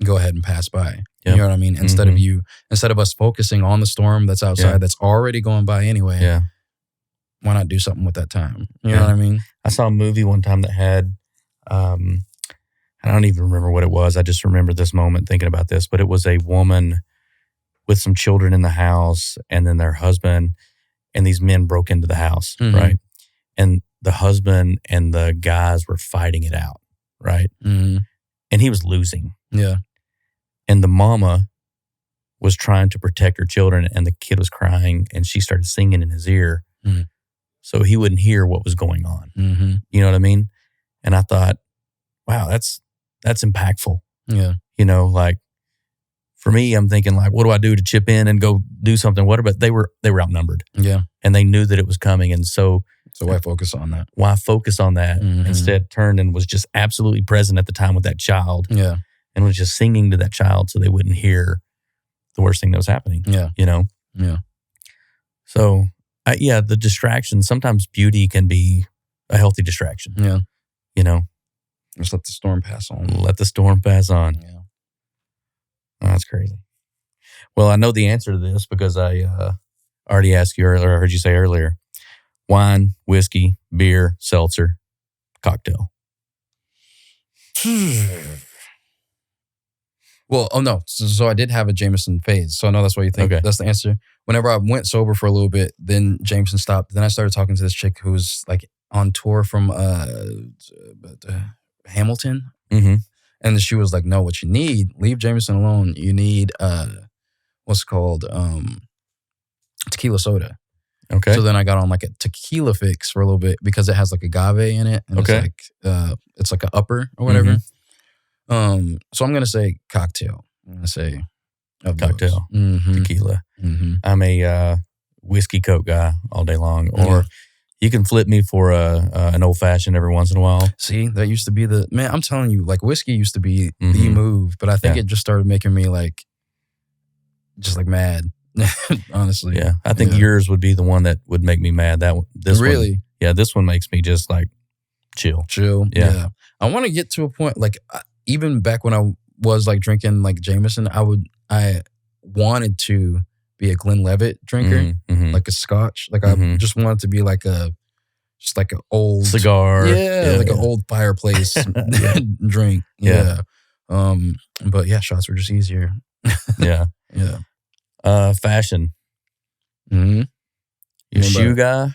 go ahead and pass by. Yep. You know what I mean? Instead of us focusing on the storm that's outside, that's already going by anyway. Yeah. Why not do something with that time? You know what I mean? I saw a movie one time that had, I don't even remember what it was. I just remember this moment thinking about this, but it was a woman with some children in the house, and then their husband, and these men broke into the house, right? And the husband and the guys were fighting it out, right? And he was losing. Yeah. And the mama was trying to protect her children, and the kid was crying, and she started singing in his ear, so he wouldn't hear what was going on. You know what I mean? And I thought, wow, that's impactful. Yeah. You know, like for me, I'm thinking like, what do I do to chip in and go do something? Whatever. But they were outnumbered. Yeah. And they knew that it was coming, and so why focus on that? Why focus on that? Instead, turned and was just absolutely present at the time with that child. Yeah. And was just singing to that child so they wouldn't hear the worst thing that was happening. Yeah. You know? Yeah. So, the distraction, sometimes beauty can be a healthy distraction. Yeah. You know? Just let the storm pass on. Let the storm pass on. Yeah. Oh, that's crazy. Well, I know the answer to this because I already asked you earlier, I heard you say earlier. Wine, whiskey, beer, seltzer, cocktail. Well, no. So I did have a Jameson phase. So I know that's why you think that's the answer. Whenever I went sober for a little bit, then Jameson stopped. Then I started talking to this chick who was like on tour from Hamilton. And she was like, no, what you need, leave Jameson alone. You need what's called tequila soda. Okay. So then I got on like a tequila fix for a little bit because it has like agave in it. And it's like an upper or whatever. So I'm going to say cocktail. I'm going to say cocktail, tequila. I'm a whiskey Coke guy all day long. Or you can flip me for an old fashioned every once in a while. See, that used to be man, I'm telling you, like whiskey used to be the move, but I think it just started making me like, just like mad. Honestly. Yeah. I think yours would be the one that would make me mad. This really? One, this one makes me just like chill. Yeah. I want to get to a point, like even back when I was like drinking like Jameson, I wanted to be a Glenlivet drinker, like a Scotch. Like I just wanted to be like just like an old cigar. Like an old fireplace drink. Yeah. But shots were just easier. Yeah. Fashion. You a shoe guy?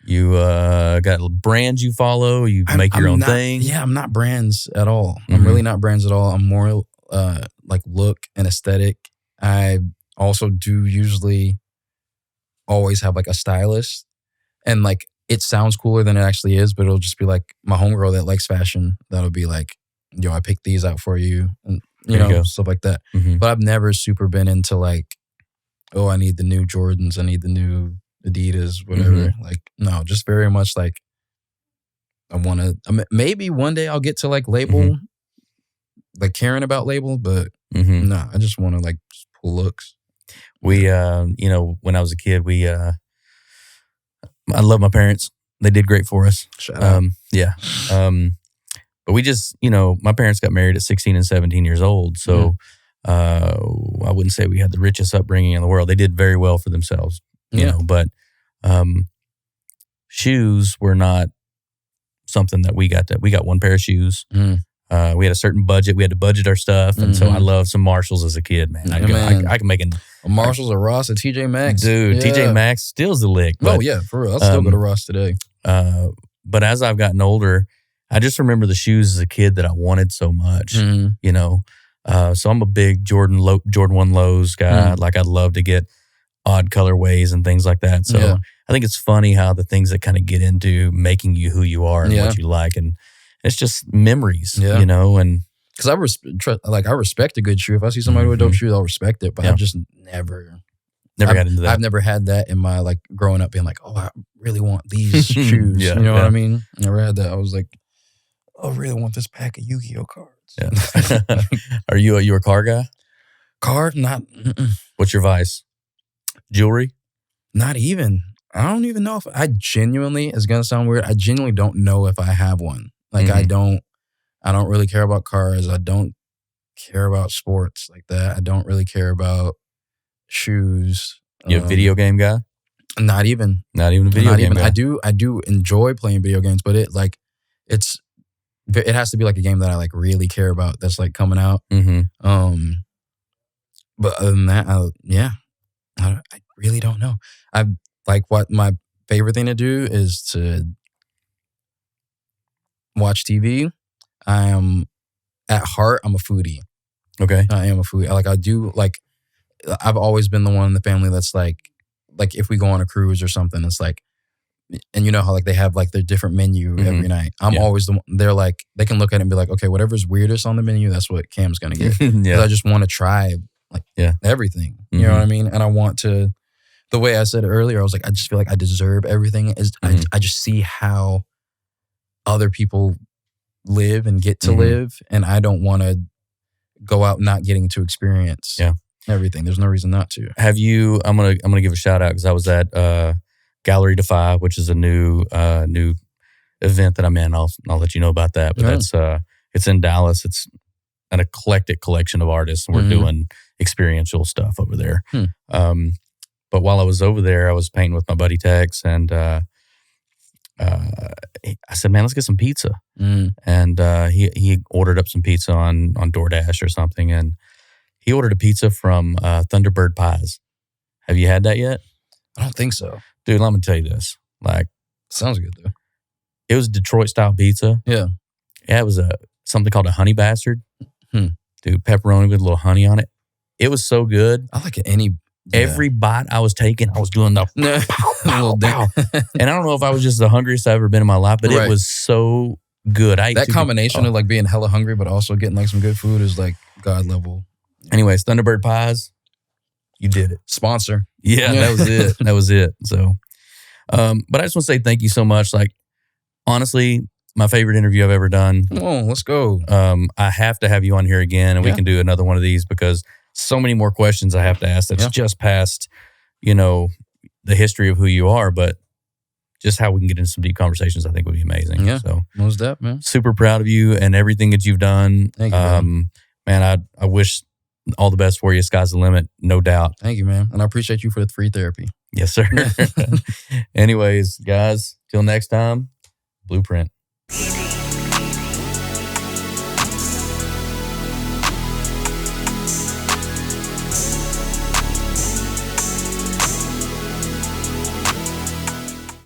You got brands you follow? You make your own thing? Yeah, I'm not brands at all. I'm really not brands at all. I'm more like look and aesthetic. I also do usually always have like a stylist, and like it sounds cooler than it actually is, but it'll just be like my homegirl that likes fashion. That'll be like, yo, I picked these out for you, and you know, stuff like that. But I've never super been into like, oh, I need the new Jordans, I need the new Adidas, whatever. Like, no, just very much like I want to. Maybe one day I'll get to like label, like caring about label, but no, I just want to like just pull looks. We, when I was a kid, I love my parents. They did great for us. Shout out. But we just, my parents got married at 16 and 17 years old. So I wouldn't say we had the richest upbringing in the world. They did very well for themselves, you know, but shoes were not something that we got. We got one pair of shoes. We had a certain budget. We had to budget our stuff. And so I loved some Marshalls as a kid, man. I can make a Marshalls, a Ross, a TJ Maxx. Dude, TJ Maxx steals the lick. But, for real. I'll still go to Ross today. But as I've gotten older, I just remember the shoes as a kid that I wanted so much, So I'm a big Jordan 1 Lows guy. Like I'd love to get odd colorways and things like that. So I think it's funny how the things that kind of get into making you who you are and what you like, and it's just memories, and because I respect a good shoe. If I see somebody with a dope shoe, I'll respect it. But I've just never got into that. I've never had that in my like growing up, being like, oh, I really want these shoes. You know what I mean? Never had that. I was like, oh, I really want this pack of Yu-Gi-Oh cards. Yeah. Are you a car guy? Car? Not. What's your vice? Jewelry? Not even. I don't even know if I genuinely, it's going to sound weird, I genuinely don't know if I have one. Like I don't really care about cars. I don't care about sports like that. I don't really care about shoes. You a video game guy? Not even a video game guy. I do enjoy playing video games, but it has to be like a game that I like really care about that's like coming out. But other than that, I really don't know. I like what my favorite thing to do is to watch TV. At heart, I'm a foodie. Okay. I am a foodie. I do like I've always been the one in the family that's like if we go on a cruise or something, it's like, and you know how like they have like their different menu every night. I'm always the one. They're like, they can look at it and be like, okay, whatever's weirdest on the menu, that's what Cam's gonna get. I just want to try like everything. You know what I mean? And I want to. The way I said it earlier, I was like, I just feel like I deserve everything. I just see how other people live and get to live, and I don't want to go out not getting to experience everything. There's no reason not to. Have you? I'm gonna give a shout out because I was at Gallery Defy, which is a new event that I'm in. I'll let you know about that. But that's it's in Dallas. It's an eclectic collection of artists, and we're doing experiential stuff over there. But while I was over there, I was painting with my buddy Tex, and I said, "Man, let's get some pizza." And he ordered up some pizza on DoorDash or something, and he ordered a pizza from Thunderbird Pies. Have you had that yet? I don't think so. Dude, let me tell you this. Like, sounds good though. It was Detroit style pizza. Yeah, it was something called a honey bastard. Dude, pepperoni with a little honey on it. It was so good. I like it every bite I was taking, I was doing the pow, pow. And I don't know if I was just the hungriest I've ever been in my life, but it was so good. That combination of like being hella hungry, but also getting like some good food is like God level. Anyways, Thunderbird Pies, you did it. Sponsor. Yeah, that was it. That was it. So, but I just want to say thank you so much. Like, honestly, my favorite interview I've ever done. Oh, let's go. I have to have you on here again, and we can do another one of these because so many more questions I have to ask that's just past, the history of who you are, but just how we can get into some deep conversations, I think would be amazing. Yeah, so most that, man. Super proud of you and everything that you've done. Thank you, man. I wish all the best for you. Sky's the limit, no doubt. Thank you, man. And I appreciate you for the free therapy. Yes, sir. Anyways, guys, till next time, Blueprint.